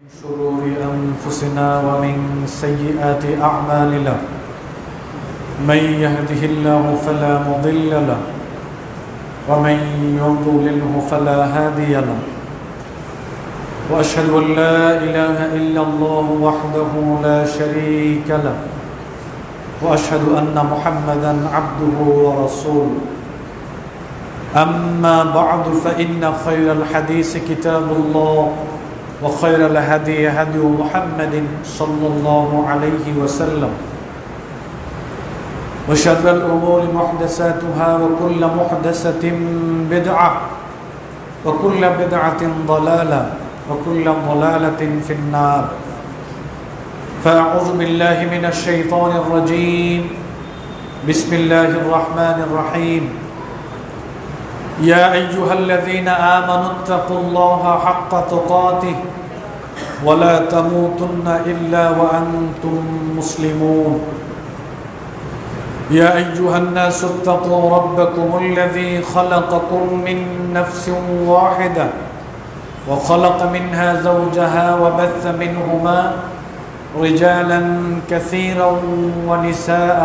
من شرور أنفسنا ومن سيئات أعمالنا من يهده الله فلا مضل له ومن يضلله فلا هادي له وأشهد أن لا إله إلا الله وحده لا شريك له وأشهد أن محمدا عبده ورسوله أما بعد فإن خير الحديث كتاب الله وخير الهدي هدي محمد صلى الله عليه وسلم وشر الأمور محدثاتها وكل محدثة بدعة وكل بدعة ضلالة وكل ضلالة في النار فأعوذ بالله من الشيطان الرجيم بسم الله الرحمن الرحيم يا أيها الذين آمنوا اتقوا الله حق تقاته ولا تموتن إلا وأنتم مسلمون يا أيها الناس اتقوا ربكم الذي خلقكم من نفس واحدة وخلق منها زوجها وبث منهما رجالا كثيرا ونساء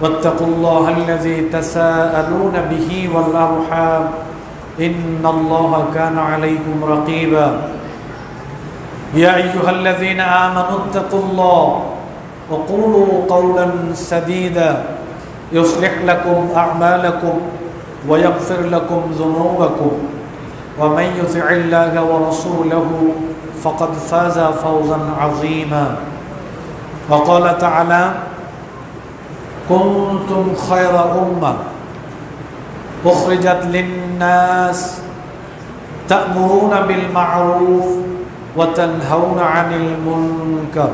واتقوا الله الذي تساءلون به والأرحام إن الله كان عليكم رقيبا يا أيها الذين آمنوا اتقوا الله وقولوا قولا سديدا يصلح لكم أعمالكم ويغفر لكم ذنوبكم ومن يطع الله ورسوله فقد فاز فوزا عظيما وقال تعالى كنتم خير أمة أخرجت للناس تأمرون بالمعروف وتنهون عن المنكر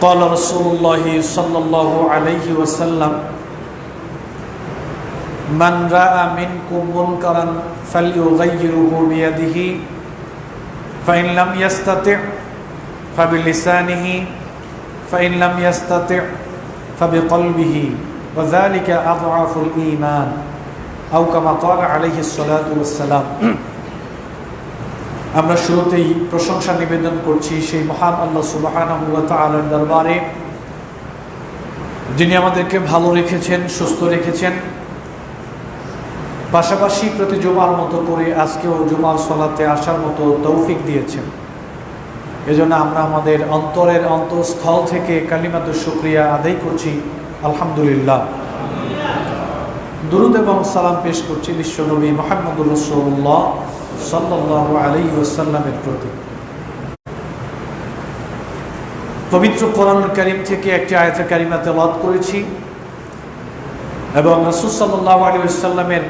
قال رسول الله صلى الله عليه وسلم من رأى منكم منكرا فليغيره بيده فإن لم يستطع فبلسانه فإن لم يستطع فبقلبه وذلك أضعف الإيمان أو كما قال عليه الصلاة والسلام আমরা শুরুতেই প্রশংসা নিবেদন করছি সেই মহান আল্লাহ সুবহানাহু ওয়া তাআলার দরবারে, যিনি আমাদেরকে ভালো রেখেছেন, সুস্থ রেখেছেন, পাশাপাশি প্রতি জুমার মতো করে আজকেও জুমার সালাতে আসার মতো তৌফিক দিয়েছেন। এজন্য আমরা আমাদের অন্তরের অন্তঃস্থল থেকে কালিমাতুশ শুকরিয়া আদায় করছি, আলহামদুলিল্লাহ। দুরূদ এবং সালাম পেশ করছি বিশ্বনবী মুহাম্মদুর রাসূলুল্লাহ সাল্লাল্লাহু আলাইহি ওয়াসাল্লামের প্রতি। পবিত্র কোরআনুল কারীম থেকে একটি আয়াতে কারিমা তেলাওয়াত করেছি এবং রাসূল সাল্লাল্লাহু আলাইহি ওয়াসাল্লামের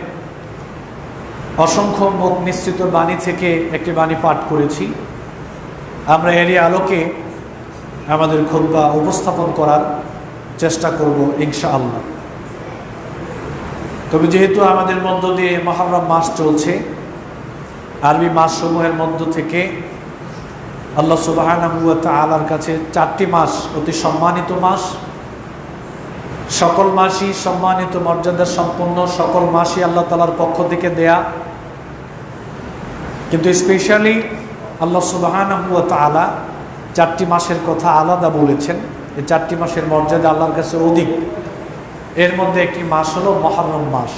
অসংখ্য মুখ নিঃসৃত বাণী থেকে একটি বাণী পাঠ করেছি। আমরা এরই আলোকে আমাদের খুতবা উপস্থাপন করার চেষ্টা করব ইনশাআল্লাহ। তবে যেহেতু আমাদের মধ্য দিয়ে মুহররম মাস চলছে, আরবি মাসসমূহের মধ্য থেকে আল্লাহ সুবহানাহু ওয়া তাআলার কাছে 4টি মাস অতি সম্মানিত মাস। সকল মাসই সম্মানিত, মর্যাদা সম্পন্ন, সকল মাসই আল্লাহ তাআলার পক্ষ থেকে দেয়া, কিন্তু স্পেশালি আল্লাহ সুবহানাহু ওয়া তাআলা 4টি মাসের কথা আলাদা বলেছেন। এই 4টি মাসের মর্যাদা আল্লাহর কাছে অধিক। এর মধ্যে একটি মাস হলো মুহররম মাস।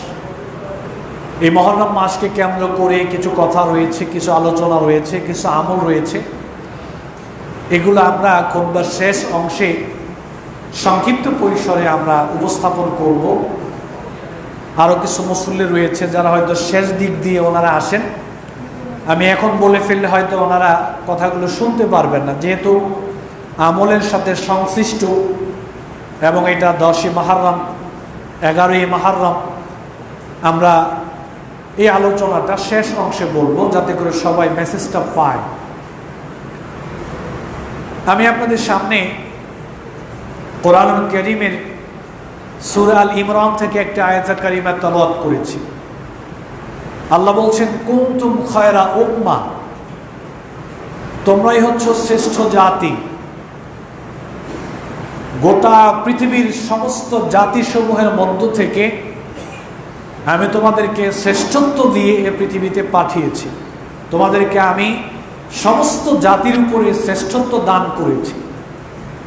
এই মুহররম মাসকে কেন্দ্র করে কিছু কথা রয়েছে, কিছু আলোচনা রয়েছে, কিছু আমল রয়েছে। এগুলো আমরা খুতবার শেষ অংশে সংক্ষিপ্ত পরিসরে আমরা উপস্থাপন করব। আরও কিছু মুসল্লি রয়েছে যারা হয়তো শেষ দিক দিয়ে ওনারা আসেন, আমি এখন বলে ফেললে হয়তো ওনারা কথাগুলো শুনতে পারবেন না, যেহেতু আমলের সাথে সংশ্লিষ্ট এবং এটা 10ই মুহররম, 11ই মুহররম। আমরা এই আলোচনাটা শেষ অংশে বলবো যাতে করে সবাই মেসেজটা পায়। আমি আপনাদের সামনে কোরআনুল কারীমের সূরা আল ইমরান থেকে একটা আয়াত কারিমা তেলাওয়াত করেছি। আল্লাহ বলছেন কুনতুম খায়রা উম্মাহ, তোমরাই হচ্ছ শ্রেষ্ঠ জাতি। গোটা পৃথিবীর সমস্ত জাতিসমূহের মধ্য থেকে আমি তোমাদেরকে শ্রেষ্ঠত্ব দিয়ে এ পৃথিবীতে পাঠিয়েছি। তোমাদেরকে আমি সমস্ত জাতির উপরে শ্রেষ্ঠত্ব দান করেছি,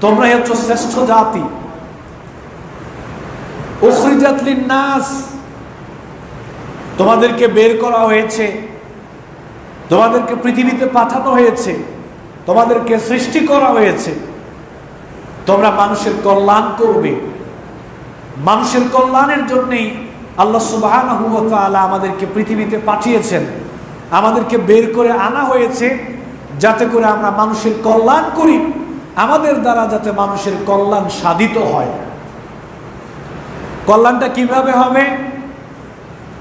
তোমরাই হচ্ছে শ্রেষ্ঠ জাতি। উখরিজাত লিন-নাস, তোমাদেরকে বের করা হয়েছে, তোমাদেরকে পৃথিবীতে পাঠানো হয়েছে, তোমাদেরকে সৃষ্টি করা হয়েছে, তোমরা মানুষের কল্যাণ করবে। মানুষের কল্যাণের জন্যই আল্লাহ সুবহানাহু ওয়া তাআলা আমাদেরকে পৃথিবীতে পাঠিয়েছেন, আমাদেরকে বের করে আনা হয়েছে যাতে করে আমরা মানুষের কল্যাণ করি, আমাদের দ্বারা যাতে মানুষের কল্যাণ সাধিত হয়। কল্যাণটা কিভাবে হবে?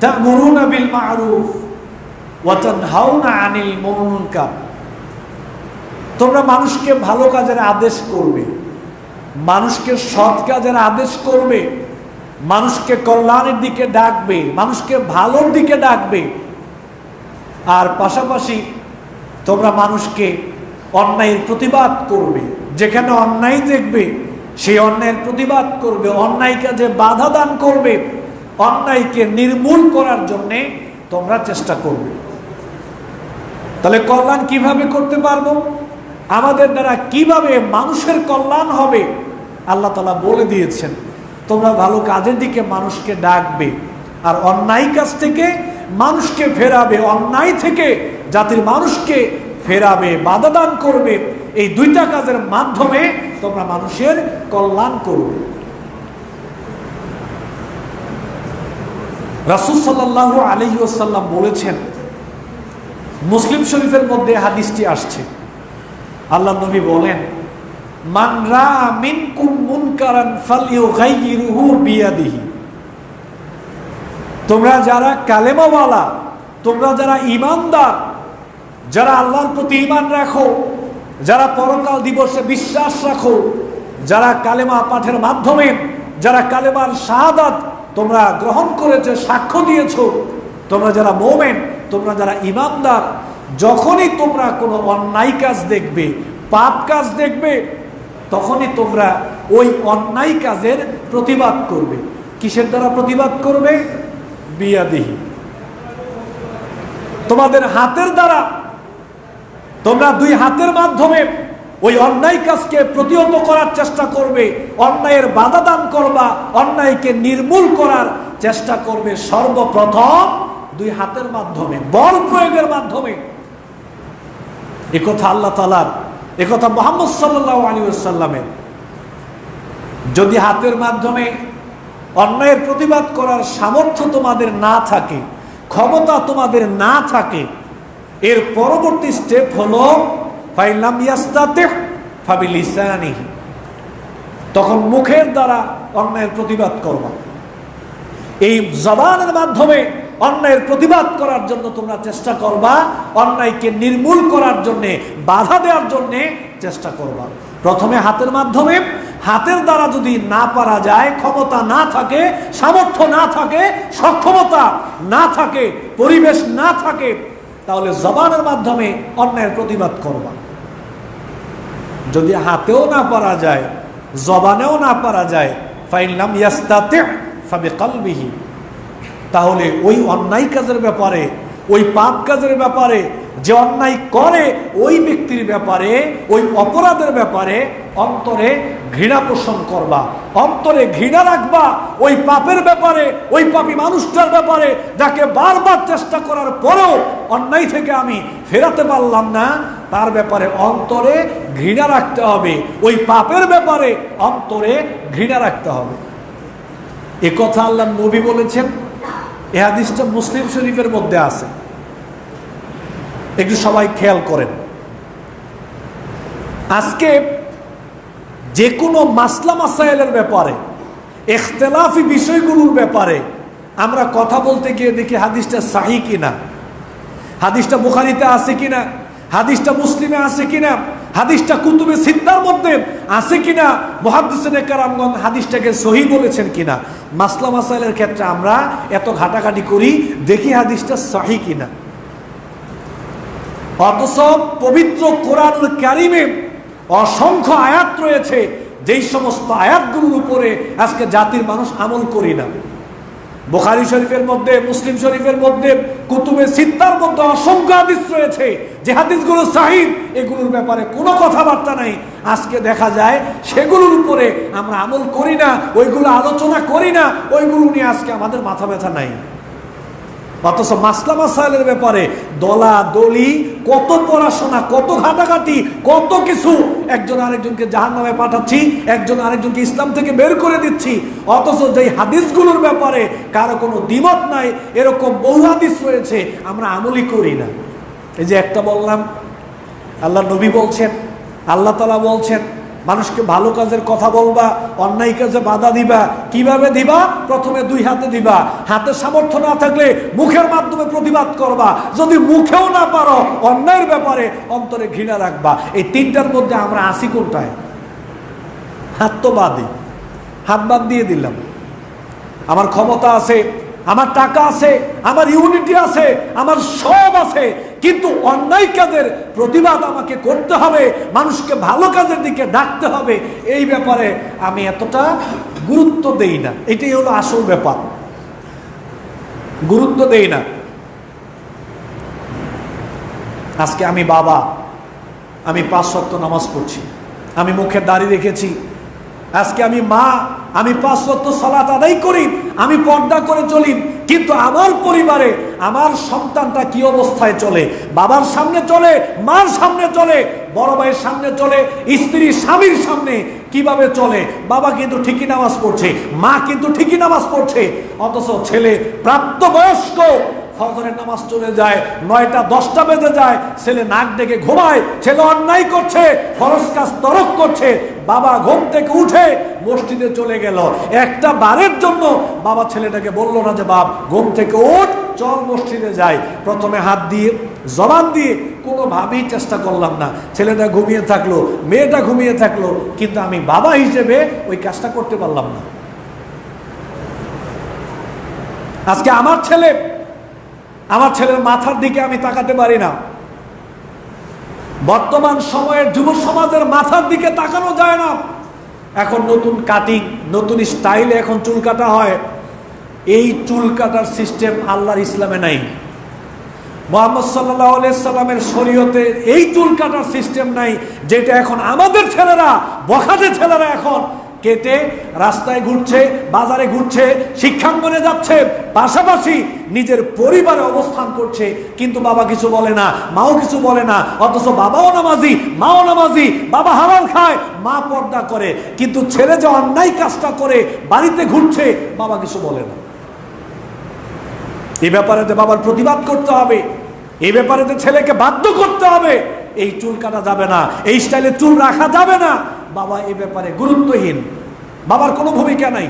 তা'মুরুনা বিল মা'রুফ ওয়া তানহাউনা আনিল মুনকার, তোমরা মানুষকে ভালো কাজের আদেশ করবে, মানুষকে সৎ কাজের আদেশ করবে, মানুষকে কল্যাণের দিকে ডাকবে, মানুষকে ভালোর দিকে ডাকবে। আর পাশাপাশি তোমরা মানুষকে অন্যায়ের প্রতিবাদ করবে, যেখানে অন্যায় দেখবে সেই অন্যায়ের প্রতিবাদ করবে, অন্যায় কাজে বাধা দান করবে, অন্যায়কে নির্মূল করার জন্যে তোমরা চেষ্টা করবে। তাহলে কল্যাণ কিভাবে করতে পারবো? আমাদের দ্বারা কিভাবে মানুষের কল্যাণ হবে আল্লাহ তাআলা বলে দিয়েছেন। তোমরা ভালো কাজের দিকে মানুষকে ডাকবে আর অন্যায় কাজ থেকে মানুষকে ফেরাবে, অন্যায় থেকে জাতির মানুষকে ফেরাবে, বাধা দান করবে। এই দুইটা কাজের মাধ্যমে তোমরা মানুষের কল্যাণ করবে। রাসূল সাল্লাল্লাহু আলাইহি ওয়াসাল্লাম বলেছেন, মুসলিম শরীফের মধ্যে হাদিসটি আসছে, আল্লাহ নবী বলেন, মান রাআ মিনকুম মুনকারান ফালইউগাইয়িরহু বিয়াদিহি, তোমরা যারা কালেমাওয়ালা, তোমরা যারা ঈমানদার, যারা আল্লাহর প্রতি ঈমান রাখো, যারা পরকাল দিবসে বিশ্বাস রাখো, যারা কালেমা পাঠের মাধ্যমে, যারা কালেমার শাহাদাত তোমরা গ্রহণ করেছো, সাক্ষ্য দিয়েছো, তোমরা যারা মুমিন, তোমরা যারা ঈমানদার, যখনই তোমরা কোনো অন্যায় কাজ দেখবে, পাপ কাজ দেখবে, তখনই তোমরা ওই অন্যায় কাজের প্রতিবাদ করবে। কিসের দ্বারা প্রতিবাদ করবে? বিয়াদিহি, তোমাদের হাতের দ্বারা। তোমরা দুই হাতের মাধ্যমে ওই অন্যায় কাজকে প্রতিহত করার চেষ্টা করবে, অন্যায়ের বাধা দান করবা, অন্যায়কে নির্মূল করার চেষ্টা করবে সর্বপ্রথম দুই হাতের মাধ্যমে, বল প্রয়োগের মাধ্যমে। একথা আল্লাহ তাআলার, একথা মুহাম্মদ সাল্লাল্লাহু আলাইহি ওয়াসাল্লামের। যদি হাতের মাধ্যমে অন্যায়ের প্রতিবাদ করার সামর্থ্য তোমাদের না থাকে, ক্ষমতা তোমাদের না থাকে, এর পরবর্তী স্টেপ হলো ফাইলাম ইয়াস্তাতিহ ফাবিলিসানিহি, তখন মুখের দ্বারা অন্যায়ের প্রতিবাদ করবা। এই জবানের মাধ্যমে অন্যায়ের প্রতিবাদ করার জন্য তোমরা চেষ্টা করবা, অন্যায়কে নির্মূল করার জন্যে, বাধা দেওয়ার জন্যে চেষ্টা করবা। প্রথমে হাতের মাধ্যমে, হাতের দ্বারা যদি না পারা যায়, ক্ষমতা না থাকে, সামর্থ্য না থাকে, সক্ষমতা না থাকে, পরিবেশ না থাকে, তাহলে জবানের মাধ্যমে অন্যায়ের প্রতিবাদ করবা। যদি হাতেও না পারা যায়, জবানেও না পারা যায়, ফাইলাম ইয়াস্তাতিহ ফাবিকলবিহি, তাহলে ওই অন্যায় কাজের ব্যাপারে, ওই পাপ কাজের ব্যাপারে, যে অন্যায় করে ওই ব্যক্তির ব্যাপারে, ওই অপরাধের ব্যাপারে অন্তরে ঘৃণা পোষণ করবা, অন্তরে ঘৃণা রাখবা। ওই পাপের ব্যাপারে, ওই পাপী মানুষটার ব্যাপারে, যাকে বারবার চেষ্টা করার পরেও অন্যায় থেকে আমি ফেরাতে পারলাম না, তার ব্যাপারে অন্তরে ঘৃণা রাখতে হবে। ওই পাপের ব্যাপারে অন্তরে ঘৃণা রাখতে হবে। এ কথা আল্লাহ নবী বলেছেন। এই হাদিসটা মুসলিম শরীফের মধ্যে আছে, একটু সবাই খেয়াল করেন। আজকে যে কোনো মাসলা মাসাইলের ব্যাপারে, ইখতিলাফি বিষয়গুলোর ব্যাপারে আমরা কথা বলতে গিয়ে দেখি হাদিসটা সহিহ কিনা, হাদিসটা বুখারীতে আছে কিনা, হাদিসটা মুসলিমে আছে কিনা, হাদিসটা কুতুবে সিত্তার মধ্যে আছে কিনা, মুহাদ্দিসিনে কেরামগণ হাদিসটাকে সহিহ বলেছেন কিনা। মাসলা মাসাইলের ক্ষেত্রে আমরা এত ঘাটাঘাটি করি, দেখি হাদিসটা সহিহ কিনা। অথচ পবিত্র কোরআনুল কারীমে অসংখ্য আয়াত রয়েছে, যেই সমস্ত আয়াতগুলোর উপরে আজকে জাতির মানুষ আমল করি না। বুখারী শরীফের মধ্যে, মুসলিম শরীফের মধ্যে, কুতুবে সিত্তার মধ্যে অসংখ্য হাদিস রয়েছে যে হাদিসগুলো সহিহ, এগুলোর ব্যাপারে কোনো কথাবার্তা নাই। আজকে দেখা যায় সেগুলোর উপরে আমরা আমল করি না, ওইগুলো আলোচনা করি না, ওইগুলো নিয়ে আজকে আমাদের মাথা ব্যথা নাই। অথচ মাসলা মাসাইলের ব্যাপারে দলাদলি, কত পড়াশোনা, কত ঘাটাঘাটি, কত কিছু, একজন আরেকজনকে জাহান্নামে পাঠাচ্ছি, একজন আরেকজনকে ইসলাম থেকে বের করে দিচ্ছি। অথচ যেই হাদিসগুলোর ব্যাপারে কারো কোনো দ্বিমত নাই, এরকম বহু হাদিস রয়েছে, আমরা আমলই করি না। এই যে একটা বললাম, আল্লাহ নবী বলছেন, আল্লাহ তাআলা বলছেন মানুষকে ভালো কাজের কথা বলবা, অন্যায় কাজে বাধা দিবা। কিভাবে দিবা? প্রথমে দুই হাতে দিবা। হাতের সামর্থ্য না থাকলে মুখের মাধ্যমে প্রতিবাদ করবা। যদি মুখেও না পারো, অন্যায়ের ব্যাপারে অন্তরে ঘৃণা রাখবা। এই তিনটার মধ্যে আমরা আসি কোনটায়? হাত তো বাদই, হাত বাদ দিয়ে দিলাম। আমার ক্ষমতা আছে, আমার টাকা আছে, আমার ইউনিটি আছে, আমার সব আছে, কিন্তু অন্যায় কাজের প্রতিবাদ আমাকে করতে হবে, মানুষকে ভালো কাজের দিকে ডাকতে হবে, এই ব্যাপারে আমি এতটা গুরুত্ব দেই না। এটাই হলো আসল ব্যাপার, গুরুত্ব দেই না। আজকে আমি বাবা, আমি 5 ওয়াক্ত নামাজ পড়ছি, আমি মুখে দাড়ি রেখেছি। আজকে আমি মা, আমি 5 ওয়াক্ত সালাত আদায় করি, আমি পর্দা করে চলি, কিন্তু আমার পরিবারে আমার সন্তানটা কি অবস্থায় চলে? বাবার সামনে চলে, মার সামনে চলে, বড় ভাইয়ের সামনে চলে, স্ত্রী স্বামীর সামনে কিভাবে চলে? বাবা কিন্তু ঠিকই নামাজ পড়ছে, মা কিন্তু ঠিকই নামাজ পড়ছে, অথচ ছেলে প্রাপ্তবয়স্ক, ফজরের নামাজ চলে যায়, 9টা 10টা বেজে যায়, ছেলে নাক ডেকে ঘুমায়, ছেলে অন্যায় করছে, ফরজ কাজ তরক করছে। বাবা ঘুম থেকে উঠে মসজিদে চলে গেল, একটা বারের জন্য বাবা ছেলেটাকে বলল না যে বাপ ঘুম থেকে উঠ, চল মসজিদে যাই। প্রথমে হাত দিয়ে, জবান দিয়ে কোনোভাবেই চেষ্টা করলাম না। ছেলেটা ঘুমিয়ে থাকলো, মেয়েটা ঘুমিয়ে থাকলো, কিন্তু আমি বাবা হিসেবে ওই কাজটা করতে পারলাম না। আজকে আমার ছেলের মাথার দিকে আমি তাকাতে পারি না। বর্তমান সময়ের যুব সমাজের মাথার দিকে তাকানো যায় না। এখন নতুন কাটিং, নতুন স্টাইলে এখন চুল কাটা হয়। এই চুল কাটার সিস্টেম আল্লাহর ইসলামে নাই। মুহাম্মদ সাল্লাল্লাহু আলাইহি সাল্লামের শরীয়তে এই চুল কাটার সিস্টেম নাই, যেটা এখন আমাদের ছেলেরা, বখাটে ছেলেরা এখন কেটে রাস্তায় ঘুরছে, বাজারে ঘুরছে, শিক্ষাঙ্গনে যাচ্ছে, পাশাপাশি নিজের পরিবারে অবস্থান করছে, কিন্তু বাবা কিছু বলে না, মাও কিছু বলে না। অথচ বাবাও নামাজি, মাও নামাজি, বাবা হালাল খায়, মা পর্দা করে, কিন্তু ছেলে যে অন্যায় কাজটা করে বাড়িতে ঘুরছে, বাবা কিছু বলে না। এই ব্যাপারে যে বাবার প্রতিবাদ করতে হবে, এই ব্যাপারে যে ছেলেকে বাধ্য করতে হবে, এই চুল কাটা যাবে না, এই স্টাইলে চুল রাখা যাবে না, বাবা এই ব্যাপারে গুরুত্বহীন, বাবার কোনো ভূমিকা নাই।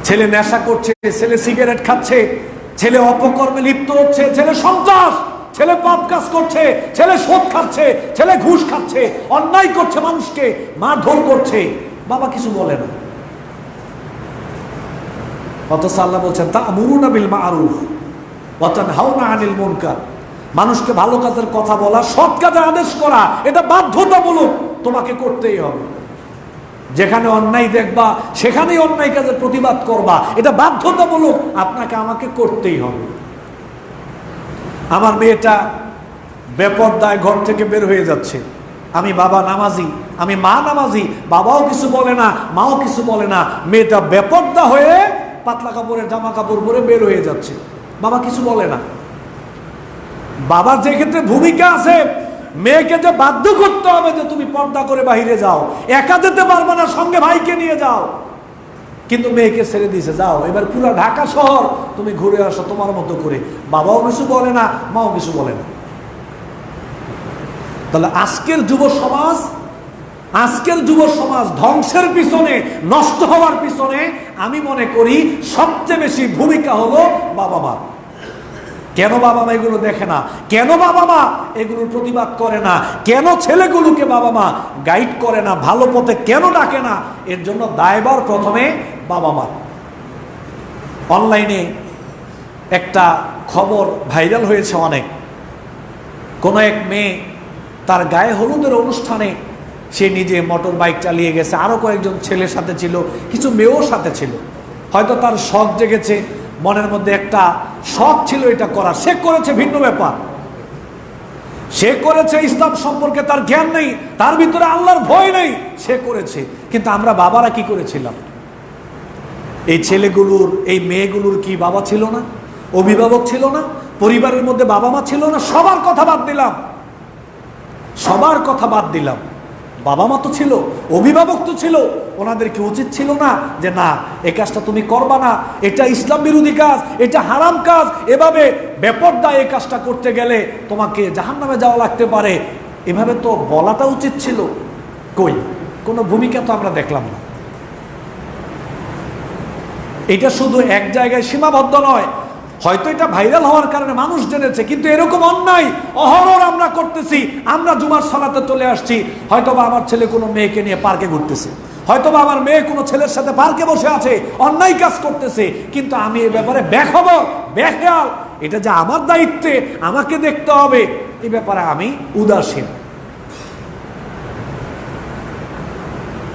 ছেলে নেশা করছে, ছেলে সিগারেট খাচ্ছে, ছেলে অপকর্মে লিপ্ত হচ্ছে, ছেলে সন্ত্রাস, ছেলে পাপ কাজ করছে, ছেলে সুদ খাচ্ছে, ছেলে ঘুষ খাচ্ছে, অন্যায় করছে, মানুষকে মারধর করছে, বাবা কিছু বলে না। অথচ আল্লাহ বলছেন তা'মুরুনা বিল মা'রুফ ওয়া তানহাউনা আনিল মুনকার, মানুষকে ভালো কাজের কথা বলা, সৎ কাজে আদেশ করা, এটা বাধ্যতামূলক, তোমাকে করতেই হবে। যেখানে অন্যায় দেখবা সেখানেই অন্যায় কাজের প্রতিবাদ করবা, এটা বাধ্যতামূলক, আপনাকে আমাকে করতেই হবে। আমার মেয়েটা বেপরদায় ঘর থেকে বের হয়ে যাচ্ছে, আমি বাবা নামাজি, আমি মা নামাজি, বাবাও কিছু বলে না, মাও কিছু বলে না, মেয়েটা বেপরদা হয়ে পাতলা কাপড়ের জামা কাপড় পরে বের হয়ে যাচ্ছে, বাবা কিছু বলে না। বাবার যে ক্ষেত্রে ভূমিকা আছে, মেয়েকে যে বাধ্য করতে হবে যে তুমি পর্দা করে বাইরে যাও, একা যেতে পারবে না, সঙ্গে ভাইকে নিয়ে যাও, কিন্তু মেয়েকে ছেড়ে দিয়েছে, যাও এবার পুরো ঢাকা শহর তুমি ঘুরে আসো তোমার মতো করে, বাবাও কিছু বলে না, মাও কিছু বলে না। তাহলে আজকের যুব সমাজ ধ্বংসের পিছনে, নষ্ট হওয়ার পিছনে আমি মনে করি সবচেয়ে বেশি ভূমিকা হলো বাবা মা। কেন বাবা মা এগুলো দেখে না? কেন বাবা মা এগুলোর প্রতিবাদ করে না? কেন ছেলেগুলোকে বাবা মা গাইড করে না, ভালো পথে কেন ডাকে না? এর জন্য দায়ভার প্রথমে বাবা মা। অনলাইনে একটা খবর ভাইরাল হয়েছে অনেক, কোনো এক মেয়ে তার গায়ে হলুদের অনুষ্ঠানে সে নিজে মোটর বাইক চালিয়ে গেছে, আরো কয়েকজন ছেলের সাথে ছিল, কিছু মেয়েও সাথে ছিল। হয়তো তার শখ জেগেছে, মনের মধ্যে একটা শখ ছিল এটা করা, সে করেছে, ভিন্ন ব্যাপার। সে করেছে, ইসলাম সম্পর্কে তার জ্ঞান নেই, তার ভিতরে আল্লাহর ভয় নেই, সে করেছে। কিন্তু আমরা বাবারা কি করেছিলাম? এই ছেলেগুলোর, এই মেয়েগুলোর কি বাবা ছিল না? অভিভাবক ছিল না? পরিবারের মধ্যে বাবা মা ছিল না? সবার কথা বাদ দিলাম, সবার কথা বাদ দিলাম, বাবা মা তো ছিল, অভিভাবক তো ছিল। ওনাদের কি উচিত ছিল না যে না, এই কাজটা তুমি করবা না, এটা ইসলাম বিরোধী কাজ, এটা হারাম কাজ, এভাবে বেপরদায় এই কাজটা করতে গেলে তোমাকে জাহান্নামে যাওয়া লাগতে পারে, এভাবে তো বলাটা উচিত ছিল? কই, কোনো ভূমিকা তো আমরা দেখলাম না। এটা শুধু এক জায়গায় সীমাবদ্ধ নয়, হয়তো এটা ভাইরাল হওয়ার কারণে মানুষ জেনেছে, কিন্তু এরকম অন্যায় অহরহ আমরা করতেছি। আমরা জুমার সালাতে চলে আসছি, হয়তোবা আমার ছেলে কোনো মেয়েকে নিয়ে পার্কে ঘুরতেছে, হয়তোবা আমার মেয়ে কোনো ছেলের সাথে পার্কে বসে আছে, অন্যায় কাজ করতেছে, কিন্তু আমি এ ব্যাপারে বেখবর, বেখেয়াল। এটা যে আমার দায়িত্বে, আমাকে দেখতে হবে, এই ব্যাপারে আমি উদাসীন।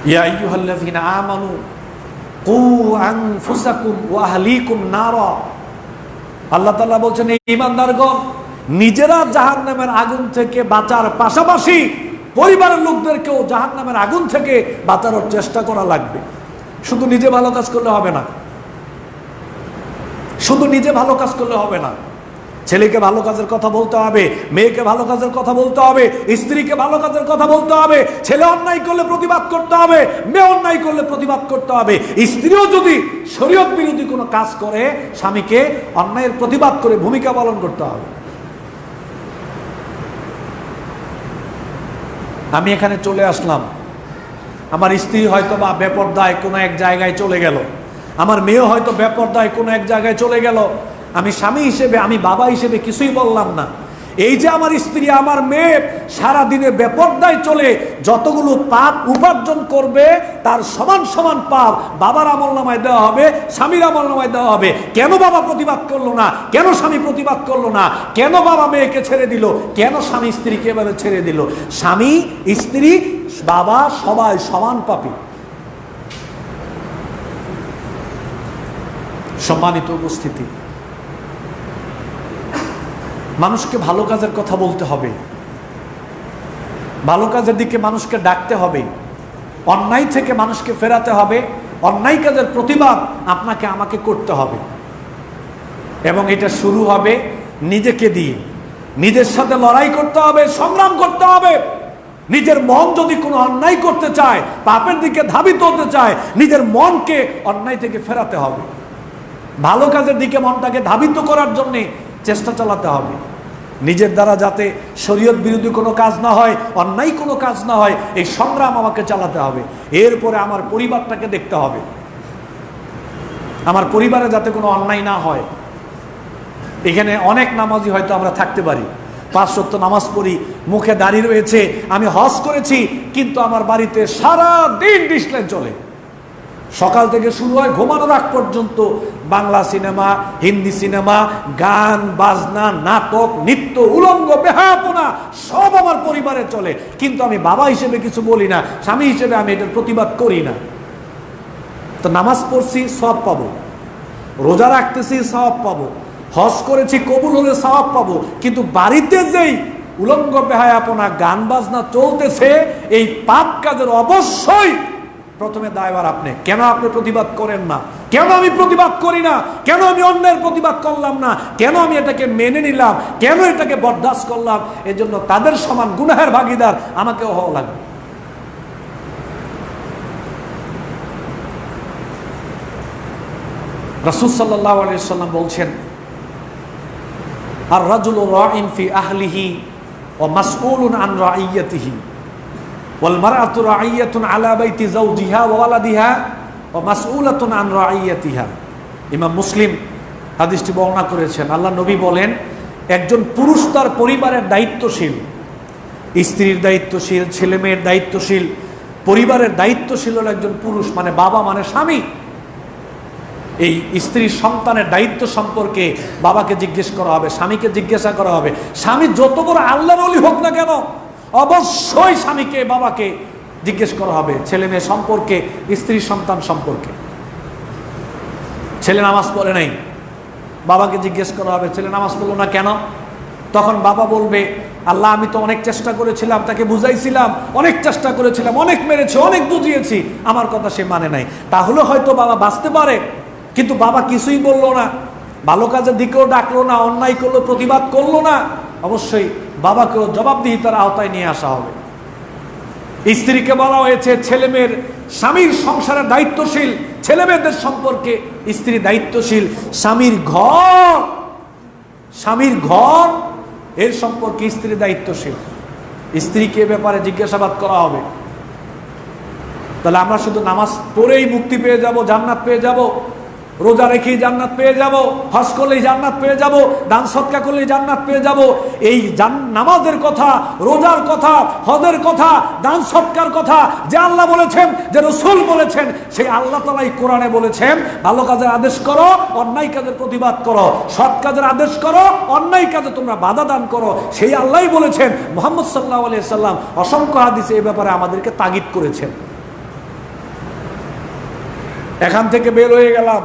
ইয়া আইয়ুহাল্লাযীনা আমানু কু আনফুসাকুম ওয়া আহলিকুম নারা। আল্লাহ তাআলা বলছেন, এই ঈমানদারগণ, নিজেরা জাহান্নামের আগুন থেকে বাঁচার পাশাপাশি পরিবারের লোকদেরকেও জাহান্নামের আগুন থেকে বাঁচানোর চেষ্টা করা লাগবে। শুধু নিজে ভালো কাজ করলে হবে না, শুধু নিজে ভালো কাজ করলে হবে না। ছেলেকে ভালো কাজের কথা বলতে হবে, মেয়েকে ভালো কাজের কথা বলতে হবে, স্ত্রীকে ভালো কাজের কথা বলতে হবে। ছেলে অন্যায় করলে প্রতিবাদ করতে হবে, মেয়ে অন্যায় করলে প্রতিবাদ করতে হবে। স্ত্রীও যদি শরীয়ত বিরোধী কোনো কাজ করে, স্বামীকে অন্যায়ের প্রতিবাদ করে ভূমিকা পালন করতে হবে। আমি এখানে চলে আসলাম, আমার স্ত্রী হয়তো বা বেপরদায় কোনো এক জায়গায় চলে গেল, আমার মেয়ে হয়তো বেপরদায় কোনো এক জায়গায় চলে গেল। আমি স্বামী হিসেবে, আমি বাবা হিসেবে কিছুই বললাম না। এই যে আমার স্ত্রী, আমার মেয়ে সারা দিনে বেপরদায় চলে যতগুলো পাপ উপার্জন করবে, তার সমান সমান পাপ বাবার আমলনামায় দেওয়া হবে, স্বামীর আমলনামায় দেওয়া হবে। কেন বাবা প্রতিবাদ করলো না? কেন স্বামী প্রতিবাদ করলো না? কেন বাবা মেয়েকে ছেড়ে দিল? কেন স্বামী স্ত্রীকে এভাবে ছেড়ে দিল? স্বামী, স্ত্রী, বাবা সবাই সমান পাপী। সম্মানিত উপস্থিতি, মানুষকে ভালো কাজের কথা বলতে হবে, ভালো কাজের দিকে মানুষকে ডাকতে হবে, অন্যায় থেকে মানুষকে ফেরাতে হবে, অন্যায় কাজের প্রতিবাদ আপনাকে আমাকে করতে হবে। এবং এটা শুরু হবে নিজেকে দিয়ে, নিজের সাথে লড়াই করতে হবে, সংগ্রাম করতে হবে। নিজের মন যদি কোনো অন্যায় করতে চায়, পাপের দিকে ধাবিত হতে চায়, নিজের মনকে অন্যায় থেকে ফেরাতে হবে। ভালো কাজের দিকে মনটাকে ধাবিত করার জন্য চেষ্টা চালাতে হবে। নিজের দ্বারা যাতে শরীয়ত বিরোধী কোনো কাজ না হয়, অন্যায় কোনো কাজ না হয়, এই সংগ্রাম আমাকে চালাতে হবে। এরপরে আমার পরিবারটাকে দেখতে হবে, আমার পরিবারে যাতে কোনো অন্যায় না হয়। এখানে অনেক নামাজি হয়তো আমরা থাকতে পারি, 5 ওয়াক্ত নামাজ পড়ি, মুখে দাড়ি রয়েছে, আমি হজ করেছি, কিন্তু আমার বাড়িতে সারা দিন ডিসলাইন চলে। সকাল থেকে শুরু হয়, ঘুমানোর আগ পর্যন্ত বাংলা সিনেমা, হিন্দি সিনেমা, গান বাজনা, নাটক, নৃত্য, উলঙ্গ, বেহায়াপনা সব আমার পরিবারে চলে। কিন্তু আমি বাবা হিসেবে কিছু বলি না, স্বামী হিসেবে আমি এটার প্রতিবাদ করি না। তো নামাজ পড়ছি, সওয়াব পাবো, রোজা রাখতেছি, সওয়াব পাবো, হজ করেছি, কবুল হলে সওয়াব পাবো। কিন্তু বাড়িতে যেই উলঙ্গ বেহায়াপনা, গান বাজনা চলতেছে, এই পাপ কাজের অবশ্যই প্রথমে দায়ভার আপনি। কেন আপনি প্রতিবাদ করেন না? কেন আমি প্রতিবাদ করি না? কেন আমি অন্যায়ের প্রতিবাদ করলাম না? কেন আমি এটাকে মেনে নিলাম? কেন এটাকে বরদাস্ত করলাম? এজন্য তাদের সমান গুনাহের ভাগীদার আমাকেও হওয়া লাগবে। রাসূল সাল্লাল্লাহু আলাইহি ওয়াসাল্লাম বলছেন, আর রাজুলু রাইন ফি আহলিহি ওয়া মাসউলুন আন রাইয়াতিহি ওয়াল মারআতু রাইয়াতুন আলা বাইতি যাওজিহা ওয়া ওয়ালাদিহা ওয়া মাসউলাতুন আন রাইয়াতিহা। ইমাম মুসলিম হাদিসটি বর্ণনা করেছেন। আল্লাহ নবী বলেন, একজন পুরুষ তার পরিবারের দায়িত্বশীল, স্ত্রীর দায়িত্বশীল, ছেলে মেয়ের দায়িত্বশীল, পরিবারের দায়িত্বশীল হল একজন পুরুষ, মানে বাবা, মানে স্বামী। এই স্ত্রীর সন্তানের দায়িত্ব সম্পর্কে বাবাকে জিজ্ঞেস করা হবে, স্বামীকে জিজ্ঞাসা করা হবে। স্বামী যত বড় আল্লাহর ওলি হোক না কেন, অবশ্যই স্বামীকে, বাবাকে জিজ্ঞেস করা হবে ছেলে মেয়ে সম্পর্কে, স্ত্রী সন্তান সম্পর্কে। ছেলে নামাজ পড়ে নাই, বাবাকে জিজ্ঞেস করা হবে ছেলে নামাজ পড়লো না কেন? তখন বাবা বলবে, আল্লাহ আমি তো অনেক চেষ্টা করেছিলাম, তাকে বুঝাইছিলাম, অনেক চেষ্টা করেছিলাম, অনেক মেরেছি, অনেক বুঝিয়েছি, আমার কথা সে মানে নাই। তাহলে হয়তো বাবা বাঁচতে পারে, কিন্তু বাবা কিছুই বললো না, ভালো কাজের দিকেও ডাকলো না, অন্যায় করলো প্রতিবাদ করলো না, অবশ্যই বাবাকেও জবাবদিহিতার আওতায় নিয়ে আসা হবে। স্ত্রীকে বলা হয়েছে ছেলে মেয়ের, স্বামীর সংসারের দায়িত্বশীল, ছেলে মেয়েদের সম্পর্কে স্ত্রী দায়িত্বশীল, স্বামীর ঘর এর সম্পর্কে স্ত্রী দায়িত্বশীল। স্ত্রীকে ব্যাপারে জিজ্ঞাসাবাদ করা হবে। তাহলে আমরা শুধু নামাজ পড়েই মুক্তি পেয়ে যাব, জান্নাত পেয়ে যাব, রোজা রেখেই জান্নাত পেয়ে যাব, হজ করলেই জান্নাত পেয়ে যাব, দান সদকা করলেই জান্নাত পেয়ে যাব? এই নামাজের কথা, রোজার কথা, হজের কথা, দান সদকার কথা যে আল্লাহ বলেছেন, যে রাসূল বলেছেন, সেই আল্লাহ তাআলাই কোরআনে বলেছেন ভালো কাজের আদেশ করো, অন্যায় কাজের প্রতিবাদ করো, সৎ কাজের আদেশ করো, অন্যায় কাজে তোমরা বাধা দান করো। সেই আল্লাহই বলেছেন, মুহাম্মদ সাল্লাল্লাহু আলাইহি সাল্লাম অসংখ্য হাদিসে এই ব্যাপারে আমাদেরকে তাগিদ করেছেন। এখান থেকে বের হয়ে গেলাম,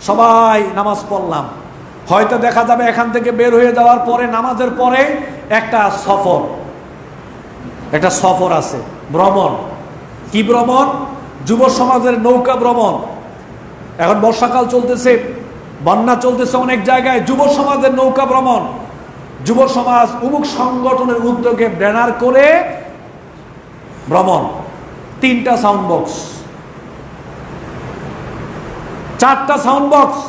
সবাই নামাজ পড়লাম, হয়তো দেখা যাবে এখান থেকে বের হয়ে যাওয়ার পরে নামাজের পরে একটা সফর আছে, ভ্রমণ। কি ভ্রমণ? যুব সমাজের নৌকা ভ্রমণ। এখন বর্ষাকাল চলতেছে, বন্যা চলতেছে অনেক জায়গায়, যুব সমাজের নৌকা ভ্রমণ। যুব সমাজ অমুক সংগঠনের উদ্যোগে ব্যানার করে ভ্রমণ, 3টা সাউন্ড বক্স, 4টা সাউন্ড বক্স,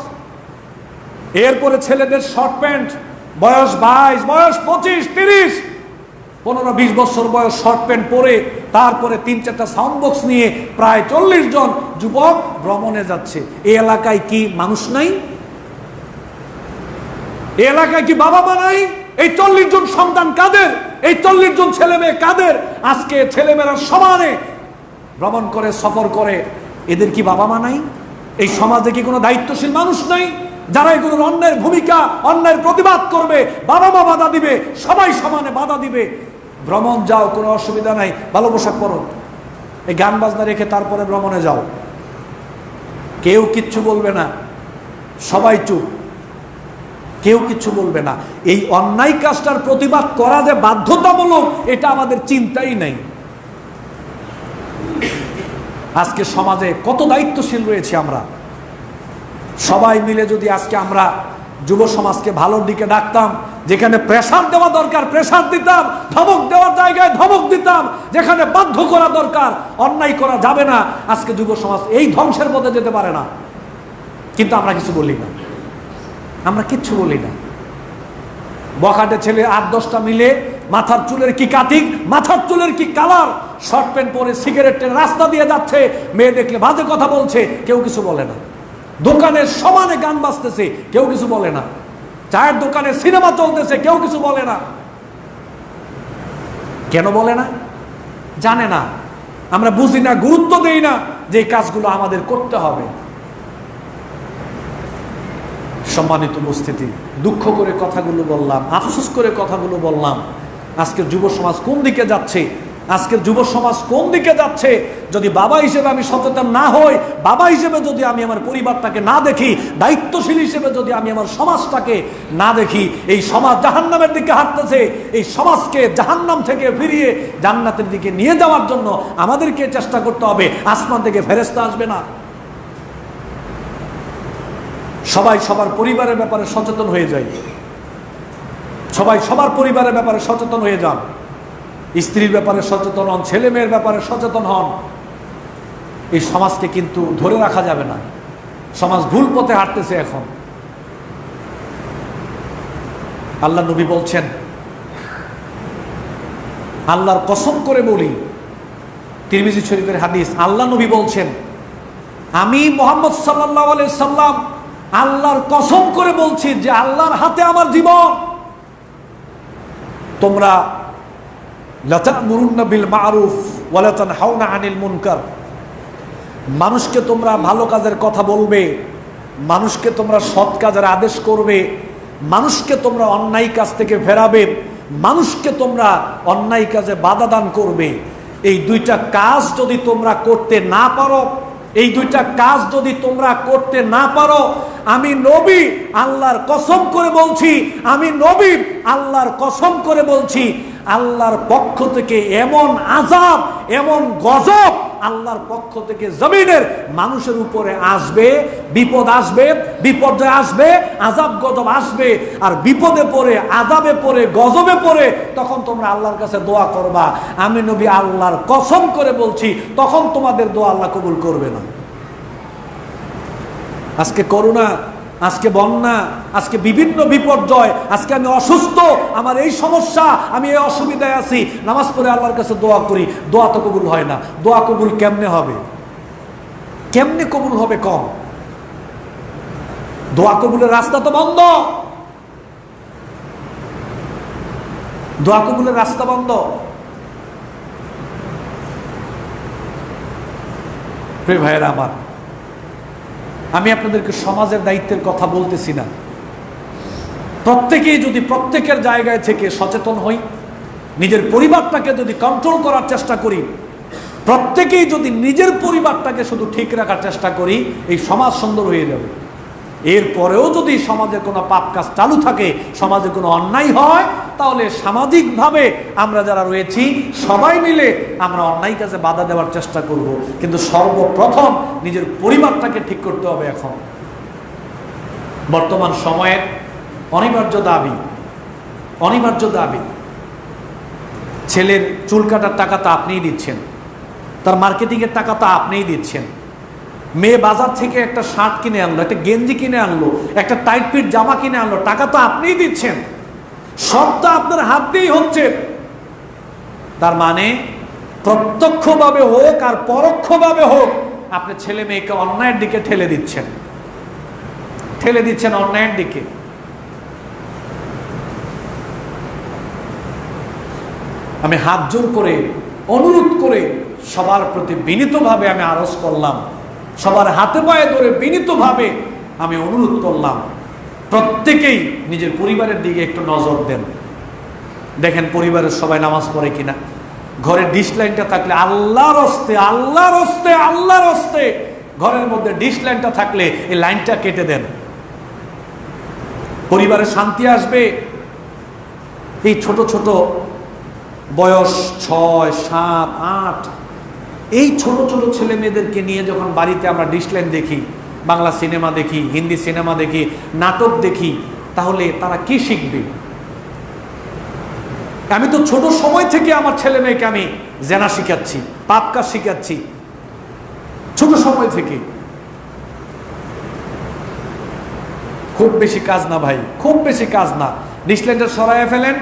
এরপরে ছেলেদের শর্ট প্যান্ট, বয়স 22, বয়স 25, 30, 15-20 বছর বয়স শর্ট প্যান্ট পরে, তারপরে 3-4টা সাউন্ড বক্স নিয়ে প্রায় 40 জন যুবক ভ্রমণে যাচ্ছে। এই এলাকায় কি মানুষ নাই? এই এলাকায় কি বাবা মা নাই? এই 40 জন সন্তান কাদের? এই 40 জন ছেলে মেয়ে কাদের? আজকে ছেলেমেয়েরা সমানে ভ্রমণ করে, সফর করে, এদের কি বাবা মা নাই? এই সমাজে কি কোনো দায়িত্বশীল মানুষ নাই যারা এগুলোর অন্যায়ের ভূমিকা, অন্যায়ের প্রতিবাদ করবে? বাবা মা বাধা দিবে, সবাই সমানে বাধা দিবে। ভ্রমণ যাও, কোনো অসুবিধা নাই, ভালো পোশাক পরো, এই গান বাজনা রেখে তারপরে ভ্রমণে যাও, কেউ কিচ্ছু বলবে না, সবাই চুপ, কেউ কিচ্ছু বলবে না। এই অন্যায় কাজটার প্রতিবাদ করা যে বাধ্যতামূলক, এটা আমাদের চিন্তাই নাই। আজকে সমাজে কত দায়িত্বশীল রয়েছে আমরা, সবাই মিলে যদি আজকে আমরা যুব সমাজকে ভালোর দিকে ডাকতাম, যেখানে প্রেসার দেওয়া দরকার প্রেসার দিতাম, ধমক দেওয়ার জায়গায় ধমক দিতাম, যেখানে বাধ্য করা দরকার, অন্যায় করা যাবে না, আজকে যুব সমাজ এই ধ্বংসের পথে যেতে পারে না। কিন্তু আমরা কিছু বলি না, আমরা কিচ্ছু বলি না। বখাটে ছেলে 8-10টা মিলে মাথার চুলের কি কাটিং, মাথার চুলের কি কালার, শর্ট প্যান্ট পরে সিগারেট টেনে রাস্তা দিয়ে যাচ্ছে, মেয়ে দেখলে বাজে কথা বলছে, কেউ কিছু বলে না। দোকানের সমানে গান বাজতেছে, কেউ কিছু বলে না। চায়ের দোকানে সিনেমা চলতেছে, কেউ কিছু বলে না। কেন বলে না? জানে না, আমরা বুঝি না, গুরুত্ব দেই না যে এই কাজগুলো আমাদের করতে হবে। সম্মানিত উপস্থিতি, দুঃখ করে কথাগুলো বললাম, আফসোস করে কথাগুলো বললাম। আজকের যুব সমাজ কোন দিকে যাচ্ছে? আজকের যুব সমাজ কোন দিকে যাচ্ছে? যদি বাবা হিসেবে আমি সচেতন না হই, বাবা হিসেবে যদি আমি আমার পরিবারটাকে না দেখি, দায়িত্বশীল হিসেবে যদি আমি আমার সমাজটাকে না দেখি, এই সমাজ জাহান্নামের দিকে হাঁটতেছে। এই সমাজকে জাহান্নাম থেকে ফিরিয়ে জান্নাতের দিকে নিয়ে যাওয়ার জন্য আমাদেরকে চেষ্টা করতে হবে। আসমান থেকে ফেরেশতা আসবে না। সবাই সবার পরিবারের ব্যাপারে সচেতন হয়ে যায়, সবাই সবার পরিবারের ব্যাপারে সচেতন হয়ে যান, স্ত্রীর ব্যাপারে সচেতন হন, ছেলে মেয়ের ব্যাপারে সচেতন হন। এই সমাজকে কিন্তু ধরে রাখা যাবে না, সমাজ ভুল পথে হাঁটতেছে এখন। আল্লাহ নবী বলছেন, আল্লাহর কসম করে বলি, তিরমিজি শরীফের হাদিস, আল্লাহ নবী বলছেন, আমি মুহাম্মদ সাল্লাল্লাহু আলাইহি সাল্লাম আল্লাহর কসম করে বলছি যে আল্লাহর হাতে আমার জীবন, তোমরা লাতা'মুরুন্না বিল মা'রুফ ওয়া লা তানহাউনা আনিল মুনকার, মানুষকে তোমরা ভালো কাজের কথা বলবে, মানুষকে তোমরা সৎ কাজের আদেশ করবে, মানুষকে তোমরা অন্যায় কাজ থেকে ফেরাবে, মানুষকে তোমরা অন্যায় কাজে বাধা দান করবে। এই দুইটা কাজ যদি তোমরা করতে না পারো, এই দুইটা কাজ যদি তোমরা করতে না পারো, আমি নবী আল্লাহর কসম করে বলছি, আমি নবী আল্লাহর কসম করে বলছি, আল্লাহর পক্ষ থেকে এমন আযাব, এমন গজব আল্লাহর পক্ষ থেকে জমিনের মানুষের উপরে আসবে, বিপদ আসবে, বিপর্যয় আসবে, আযাব গজব আসবে। আর বিপদে পড়ে, আযাবে পড়ে, গজবে পড়ে তখন তোমরা আল্লাহর কাছে দোয়া করবা, আমি নবী আল্লাহর কসম করে বলছি, তখন তোমাদের দোয়া আল্লাহ কবুল করবে না। আজকে করোনা, আজকে বন্যা, আজকে বিভিন্ন বিপর্যয়, আজকে আমি অসুস্থ, আমার এই সমস্যা, আমি এই অসুবিধায় আছি, নামাজ পড়ে আল্লাহর কাছে দোয়া করি, দোয়া তো কবুল হয় না। দোয়া কবুল কেমনে হবে? কেমনে কবুল হবে? কম দোয়া কবুলের রাস্তা তো বন্ধ, দোয়া কবুলের রাস্তা বন্ধ। প্রিয় ভাইয়েরা আমার, আমি আপনাদেরকে সমাজের দায়িত্বের কথা বলতেছি না। প্রত্যেকেই যদি প্রত্যেকের জায়গায় থেকে সচেতন হই, নিজের পরিবারটাকে যদি কন্ট্রোল করার চেষ্টা করি, প্রত্যেকেই যদি নিজের পরিবারটাকে শুধু ঠিক রাখার চেষ্টা করি, এই সমাজ সুন্দর হয়ে যাবে। এরপরেও যদি সমাজে কোনো পাপ কাজ চালু থাকে, সমাজে কোনো অন্যায় হয়, তাহলে সামাজিকভাবে আমরা যারা রয়েছি সবাই মিলে আমরা অন্যায় কাজে বাধা দেওয়ার চেষ্টা করব। কিন্তু সর্বপ্রথম নিজের পরিবারটাকে ঠিক করতে হবে। এখন বর্তমান সময়ের অনিবার্য দাবি, অনিবার্য দাবি, ছেলের চুল কাটার টাকা তো আপনিই দিচ্ছেন, তার মার্কেটিংয়ের টাকা তো আপনিই দিচ্ছেন। মেয়ে বাজার থেকে একটা শার্ট কিনে আনলো, একটা গেঞ্জি কিনে আনলো, একটা টাইট ফিট জামা কিনে আনলো, টাকা তো আপনিই দিচ্ছেন, সবটা আপনার হাত দিয়েই হচ্ছে। তার মানে প্রত্যক্ষভাবে হোক আর পরোক্ষভাবে হোক, আপনি ছেলে মেয়েকে অন্যায়ের দিকে ঠেলে দিচ্ছেন, ঠেলে দিচ্ছেন অন্যায়ের দিকে। আমি হাত জোর করে, অনুরোধ করে সবার প্রতি বিনীতভাবে আমি আরজ করলাম, সবার হাতে পায়ে ধরে বিনীতভাবে আমি অনুরোধ করলাম, প্রত্যেকেই নিজের পরিবারের দিকে একটু নজর দেন। দেখেন পরিবারের সবাই নামাজ পড়ে কিনা। ঘরের ডিশ লাইনটা থাকলে আল্লাহর হস্তে, আল্লাহর হস্তে, আল্লাহর হস্তে, ঘরের মধ্যে ডিশ লাইনটা থাকলে এই লাইনটা কেটে দেন, পরিবারে শান্তি আসবে। এই ছোট ছোট বয়স 6, 7, 8 এই ছোট ছোট ছেলে মেয়েদেরকে নিয়ে যখন বাড়িতে আমরা ডিশ লাইন দেখি, বাংলা সিনেমা দেখি, হিন্দি সিনেমা দেখি, নাটক দেখি, তাহলে তারা কি শিখবে? আমি তো ছোট সময় থেকে আমার ছেলে মেয়েকে আমি জেনা শিখাচ্ছি, পাপ কাজ শিখাচ্ছি, ছোট সময় থেকে। খুব বেশি কাজ না ভাই, খুব বেশি কাজ না। ডিশ লাইনটা সরাইয়া ফেলেন,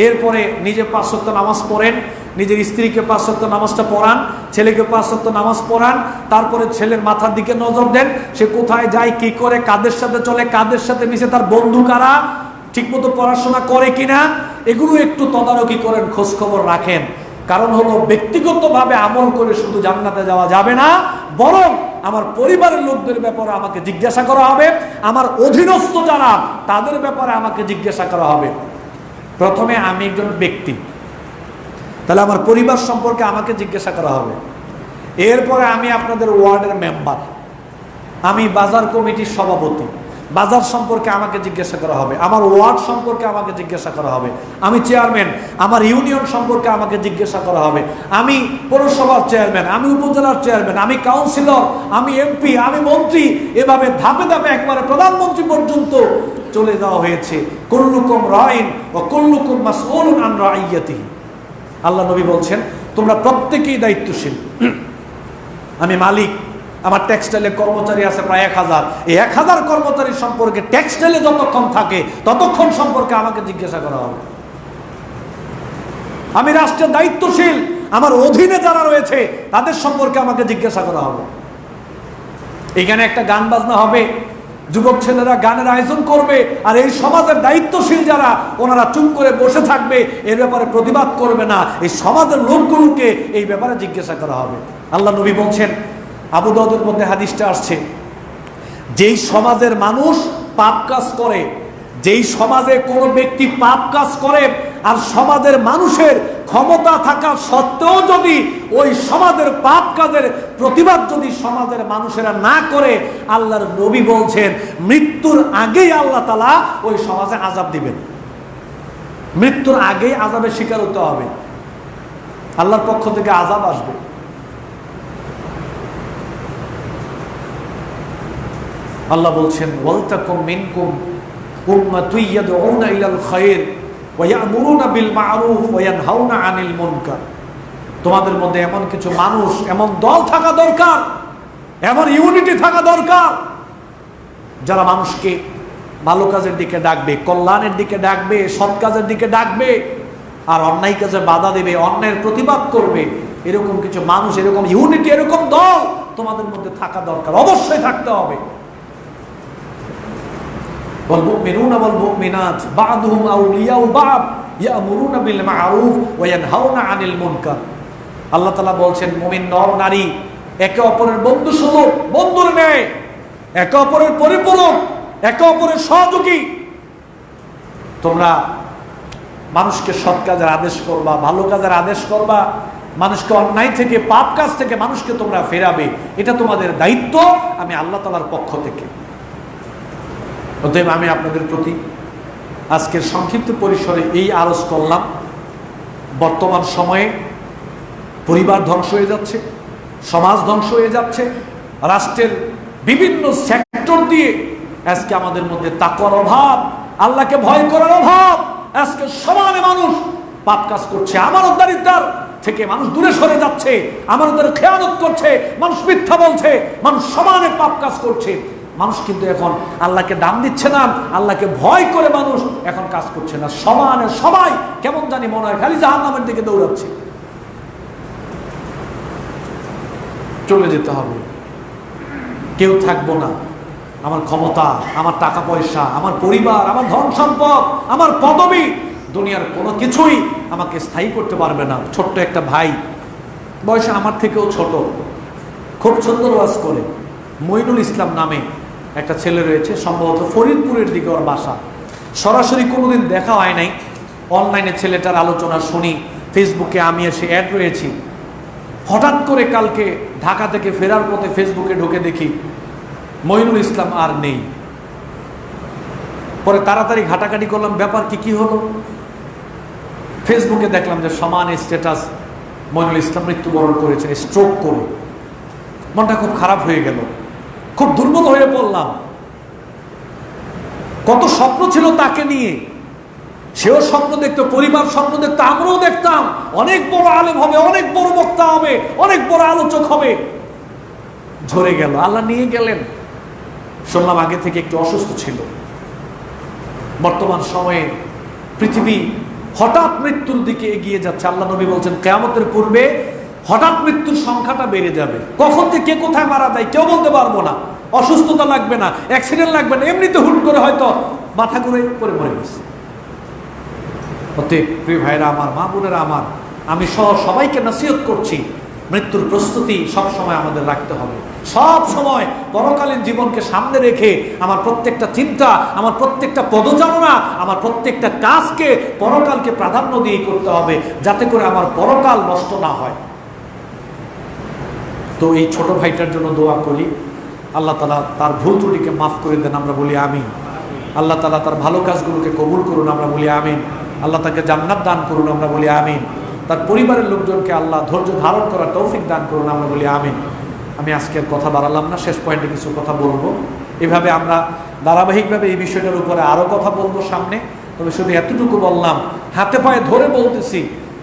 এরপরে নিজে 5 ওয়াক্ত নামাজ পড়েন, নিজের স্ত্রীকে 5 ওয়াক্ত নামাজটা পড়ান, ছেলেকে 5 ওয়াক্ত নামাজ পড়ান। তারপরে ছেলের মাথার দিকে নজর দেন, সে কোথায় যায়, কি করে, কাদের সাথে চলে, কাদের সাথে মিশে, তার বন্ধু কারা, ঠিকমতো পড়াশোনা করে কিনা, এগুলো একটু তদারকি করেন, খোঁজ খবর রাখেন। কারণ হলো ব্যক্তিগতভাবে আমল করে শুধু জান্নাতে যাওয়া যাবে না, বরং আমার পরিবারের লোকদের ব্যাপারে আমাকে জিজ্ঞাসা করা হবে, আমার অধীনস্থ যারা তাদের ব্যাপারে আমাকে জিজ্ঞাসা করা হবে। প্রথমে আমি একজন ব্যক্তি, তাহলে আমার পরিবার সম্পর্কে আমাকে জিজ্ঞাসা করা হবে। এরপরে আমি আপনাদের ওয়ার্ডের মেম্বার, আমি বাজার কমিটির সভাপতি, বাজার সম্পর্কে আমাকে জিজ্ঞাসা করা হবে, আমার ওয়ার্ড সম্পর্কে আমাকে জিজ্ঞাসা করা হবে, আমি চেয়ারম্যান, আমার ইউনিয়ন সম্পর্কে আমাকে জিজ্ঞাসা করা হবে, আমি পৌরসভার চেয়ারম্যান, আমি উপজেলার চেয়ারম্যান, আমি কাউন্সিলর, আমি এমপি, আমি মন্ত্রী, এভাবে ধাপে ধাপে একবারে প্রধানমন্ত্রী পর্যন্ত চলে যাওয়া হয়েছে। কুল্লুকুম রাইন ওয়া কুল্লুকুম মাসউলুন আন রাইয়াতিহি। আল্লাহ নবী বলছেন তোমরা প্রত্যেকেই দায়িত্বশীল। আমি মালিক, আমার টেক্সটাইলের কর্মচারী আছে প্রায় 1000, এই 1000 কর্মচারী সম্পর্কে টেক্সটাইলে যতক্ষণ থাকে ততক্ষণ সম্পর্কে আমাকে জিজ্ঞাসা করা হবে। আমি রাষ্ট্রের দায়িত্বশীল, আমার অধীনে যারা রয়েছে তাদের সম্পর্কে আমাকে জিজ্ঞাসা করা হবে। এখানে একটা গান বাজনা হবে, যুবক ছেলেরা গানের আয়োজন করবে, আর এই সমাজের দায়িত্বশীল যারা ওনারা চুপ করে বসে থাকবে, এর ব্যাপারে প্রতিবাদ করবে না। এই সমাজের লোকগুলোকে এই ব্যাপারে জিজ্ঞাসা করা হবে। আল্লাহ নবী বলছেন, আবু দাউদের মধ্যে হাদিসটা আসছে, যেই সমাজের মানুষ পাপ কাজ করে, যেই সমাজে কোনো ব্যক্তি পাপ কাজ করে আর সমাজের মানুষের ক্ষমতা থাকা সত্ত্বেও যদি ওই সমাজের পাপ কাজের প্রতিবাদ যদি সমাজের মানুষেরা না করে, আল্লাহর নবী বলছেন মৃত্যুর আগেই আল্লাহ তাআলা ওই সমাজে আযাব দিবেন। মৃত্যুর আগেই আযাবের শিকার হতে হবে, আল্লাহর পক্ষ থেকে আযাব আসবে। আল্লাহ বলছেন ওয়ালতাকুম মিনকুম উম্মাতুন ইয়াদউনা ইলাল খায়র ওয়া ইয়া'মুরুনা বিল মা'রুফ ওয়া ইয়ানহাউনা আনিল মুনকার। তোমাদের মধ্যে এমন কিছু মানুষ, এমন দল থাকা দরকার, এমন ইউনিটি থাকা দরকার, যারা মানুষকে ভালো কাজের দিকে ডাকবে, কল্যাণের দিকে ডাকবে, সৎ কাজের দিকে ডাকবে, আর অন্যায় কাজে বাধা দেবে, অন্যায়ের প্রতিবাদ করবে। এরকম কিছু মানুষ, এরকম ইউনিটি, এরকম দল তোমাদের মধ্যে থাকা দরকার, অবশ্যই থাকতে হবে। والمؤمنون والمؤمنات بعضهم أولياء بعض يأمرون بالمعروف وينهون عن المنكر। আল্লাহ তাআলা বলছেন মুমিন নর নারী একে অপরের বন্ধু স্বরূপ, বন্ধুর ন্যায়, একে অপরের পরিপূরক, একে অপরের সহযোগী। তোমরা মানুষকে সৎ কাজের আদেশ করবা, ভালো কাজের আদেশ করবা, মানুষকে অন্যায় থেকে, পাপ কাজ থেকে মানুষকে তোমরা ফেরাবে, এটা তোমাদের দায়িত্ব আমি আল্লাহ তাআলার পক্ষ থেকে। অতএব আমি আপনাদের প্রতি আজকের সংক্ষিপ্ত পরিসরে এই আরজ করলাম, বর্তমান সময়ে পরিবার ধ্বংস হয়ে যাচ্ছে, সমাজ ধ্বংস হয়ে যাচ্ছে, রাষ্ট্রের বিভিন্ন সেক্টর দিয়ে আজকে আমাদের মধ্যে তাকওয়ার অভাব, আল্লাহকে ভয় করার অভাব। আজকে সমানে মানুষ পাপ কাজ করছে, আমানতদারিতার থেকে মানুষ দূরে সরে যাচ্ছে, আমানতের খেয়ানত করছে, মানুষ মিথ্যা বলছে, মানুষ সমানে পাপ কাজ করছে। মানুষ কিন্তু এখন আল্লাহকে দাম দিচ্ছে না, আল্লাহকে ভয় করে মানুষ এখন কাজ করছে না। সমানে সবাই কেমন জানি মনে হয় খালি জাহান্নামের দিকে দৌড়াচ্ছে। চলে যেতে হবে, কেউ থাকবো না। আমার ক্ষমতা, আমার টাকা পয়সা, আমার পরিবার, আমার ধন সম্পদ, আমার পদবি, দুনিয়ার কোনো কিছুই আমাকে স্থায়ী করতে পারবে না। ছোট্ট একটা ভাই, বয়সে আমার থেকেও ছোট, খুব সুন্দর ওয়াজ করে, মঈনুল ইসলাম নামে একটা ছেলে রয়েছে, সম্ভবত ফরিদপুরের দিকে ওর বাসা। সরাসরি কোনোদিন দেখা হয় নাই, অনলাইনে ছেলেটার আলোচনা শুনি, ফেসবুকে আমি এসে অ্যাড রয়েছি। হঠাৎ করে কালকে ঢাকা থেকে ফেরার পথে ফেসবুকে ঢুকে দেখি মঈনুল ইসলাম আর নেই। পরে তাড়াতাড়ি ঘাটাঘাটি করলাম, ব্যাপার কি হলো। ফেসবুকে দেখলাম যে সমান স্ট্যাটাস, মঈনুল ইসলাম মৃত্যুবরণ করেছেন স্ট্রোক করে। মনটা খুব খারাপ হয়ে গেল, খুব দুর্বল হয়ে পড়লাম। কত স্বপ্ন ছিল তাকে নিয়ে, সেও স্বপ্ন দেখতো, পরিবার স্বপ্ন দেখতো, আমরাও দেখতাম অনেক বড় আলেম হবে, অনেক বড় বক্তা হবে, অনেক বড় আলোচক হবে। ঝরে গেল, আল্লাহ নিয়ে গেলেন। শুনলাম আগে থেকে একটু অসুস্থ ছিল। বর্তমান সময়ে পৃথিবী হঠাৎ মৃত্যুর দিকে এগিয়ে যাচ্ছে। আল্লাহ নবী বলছেন কিয়ামতের পূর্বে হঠাৎ মৃত্যুর সংখ্যাটা বেড়ে যাবে। কখন যে কে কোথায় মারা যায় কেউ বলতে পারবো না। অসুস্থতা লাগবে না, অ্যাক্সিডেন্ট লাগবে না, এমনিতে হুট করে হয়তো মাথা ঘুরে পড়ে মরে গেছে। অতএব প্রিয় ভাইরা আমার, মা বোনেরা আমার, আমি সহ সবাইকে নসিহত করছি, মৃত্যুর প্রস্তুতি সব সময় আমাদের রাখতে হবে। সব সময় পরকালীন জীবনকে সামনে রেখে আমার প্রত্যেকটা চিন্তা, আমার প্রত্যেকটা পদচারণা, আমার প্রত্যেকটা কাজকে পরকালকে প্রাধান্য দিয়ে করতে হবে, যাতে করে আমার পরকাল নষ্ট না হয়। তো এই ছোট ভাইটার জন্য দোয়া করি, আল্লাহ তাআলা তার ভুল ত্রুটিকে মাফ করে দেন, আমরা বলি আমিন। আল্লাহ তাআলা তার ভালো কাজগুলোকে কবুল করুন, আমরা বলি আমিন। আল্লাহ তাকে জান্নাত দান করুন, আমরা বলি আমিন। তার পরিবারের লোকজনকে আল্লাহ ধৈর্য ধারণ করার তৌফিক দান করুন, আমরা বলি আমিন। আমি আজকের কথা বাড়ালাম না, শেষ পয়েন্টে কিছু কথা বলবো। এভাবে আমরা ধারাবাহিকভাবে এই বিষয়টার উপরে আরও কথা বলবো সামনে। তবে শুধু এতটুকু বললাম, হাতে পায়ে ধরে বলতেছি,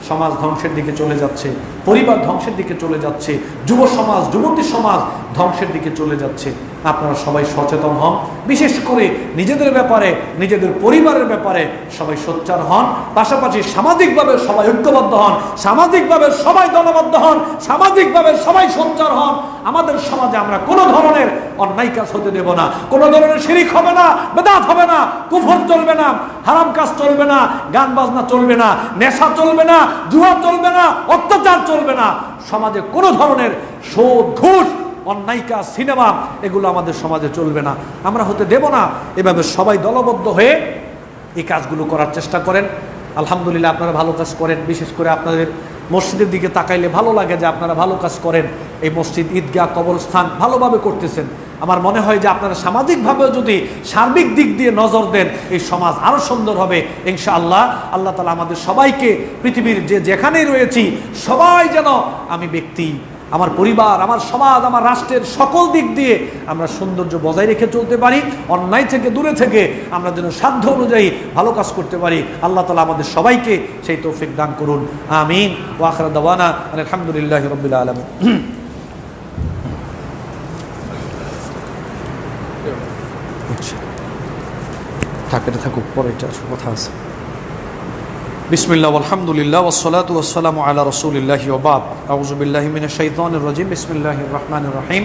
সমাজ ধ্বংসের দিকে চলে যাচ্ছে, পরিবার ধ্বংসের দিকে চলে যাচ্ছে, যুব সমাজ, যুবতী সমাজ ধ্বংসের দিকে চলে যাচ্ছে। আপনারা সবাই সচেতন হন, বিশেষ করে নিজেদের ব্যাপারে, নিজেদের পরিবারের ব্যাপারে সবাই সোচ্চার হন। পাশাপাশি সামাজিকভাবে সবাই ঐক্যবদ্ধ হন, সামাজিকভাবে সবাই দলবদ্ধ হন, সামাজিকভাবে সবাই সোচ্চার হন। আমাদের সমাজে আমরা কোনো ধরনের অন্যায় কাজ হতে দেব না, কোনো ধরনের শিরিক হবে না, বেদাত হবে না, কুফর চলবে না, হারাম কাজ চলবে না, গান বাজনা চলবে না, নেশা চলবে না, জুয়া চলবে না, অত্যাচার চলবে না। সমাজে কোনো ধরনের সুদ, ঘুষ, অন্যায় কাজ, সিনেমা, এগুলো আমাদের সমাজে চলবে না, আমরা হতে দেব না। এভাবে সবাই দলবদ্ধ হয়ে এই কাজগুলো করার চেষ্টা করেন। আলহামদুলিল্লাহ আপনারা ভালো কাজ করেন, বিশেষ করে আপনাদের মসজিদের দিকে তাকাইলে ভালো লাগে যে আপনারা ভালো কাজ করেন। এই মসজিদ, ঈদগাহ, কবরস্থান ভালোভাবে করতেছেন। আমার মনে হয় যে আপনারা সামাজিকভাবেও যদি সার্বিক দিক দিয়ে নজর দেন, এই সমাজ আরও সুন্দর হবে ইনশাআল্লাহ। আল্লাহ তাআলা আমাদের সবাইকে, পৃথিবীর যেখানেই রয়েছি সবাই যেন, আমি ব্যক্তি, আমার পরিবার, আমার সমাজ, আমার রাষ্ট্রের সকল দিক দিয়ে আমরা সৌন্দর্য বজায় রেখে চলতে পারি। অন্যায় থেকে দূরে থেকে আমরা যেন সাধ্য অনুযায়ী ভালো কাজ করতে পারি। আল্লাহ তাআলা আমাদের সবাইকে সেই তৌফিক দান করুন। আমিন। ওয়া আখিরু দাওয়ানা আলহামদুলিল্লাহি রাব্বিল আলামিন। থাকুক, পরে এটা কথা আছে। বিসমিল্লাহ আলহামদুলিল্লাহ ওয়াসসালাতু ওয়াসসালামু আলা রাসূলিল্লাহি ওয়া বাদ। আউযু বিল্লাহি মিনাশ শাইতানির রাজীম। বিসমিল্লাহির রাহমানির রাহিম।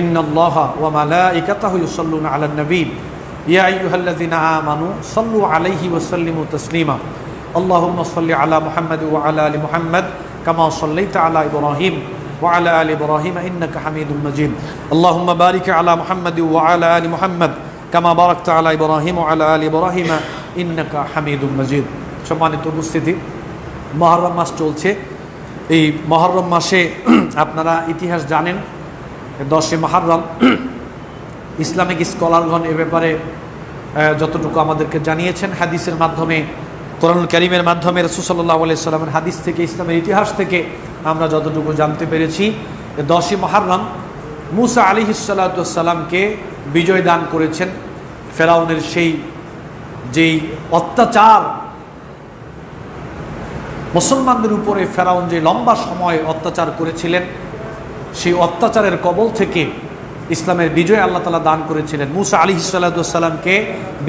ইন্নাল্লাহা ওয়া মালাইকাতাহু ইউসাল্লুনা আলান নবী ইয়া আইয়ুহাল্লাযীনা আমানু সাল্লু আলাইহি ওয়া সাল্লিমু তাসলিমা। আল্লাহুম্মা সাল্লি আলা মুহাম্মাদ ওয়া আলা আলি মুহাম্মাদ কামা সাল্লাইতা আলা ইব্রাহিম ওয়া আলা আলি ইব্রাহিম ইন্নাকা হামিদুম মাজিদ। আল্লাহুম্মা বারিক আলা মুহাম্মাদ ওয়া আলা আলি মুহাম্মাদ কামা বারাকতা আলা ইব্রাহিম ওয়া আলা আলি ইব্রাহিম ইন্নাকা হামিদুম মাজিদ। সম্মানিত উপস্থিতি, মহরম মাস চলছে। এই মহরম মাসে আপনারা ইতিহাস জানেন। 10 মুহররম ইসলামিক স্কলারগণ এ ব্যাপারে যতটুকু আমাদেরকে জানিয়েছেন, হাদিসের মাধ্যমে, কোরআনুল কারীমের মাধ্যমে, রাসূল সাল্লাল্লাহু আলাইহি সাল্লামের হাদিস থেকে, ইসলামের ইতিহাস থেকে আমরা যতটুকু জানতে পেরেছি, 10 মুহররম মুসা আলাইহিস সালাতু ওয়াস সালামকে বিজয় দান করেছেন। ফেরাউনের যেই অত্যাচার, মুসলমানদের উপরে ফেরাউন যে লম্বা সময় অত্যাচার করেছিলেন, সেই অত্যাচারের কবল থেকে ইসলামের বিজয় আল্লাহ তাআলা দান করেছিলেন। মুসা আলাইহিস সালাতু ওয়াস সালামকে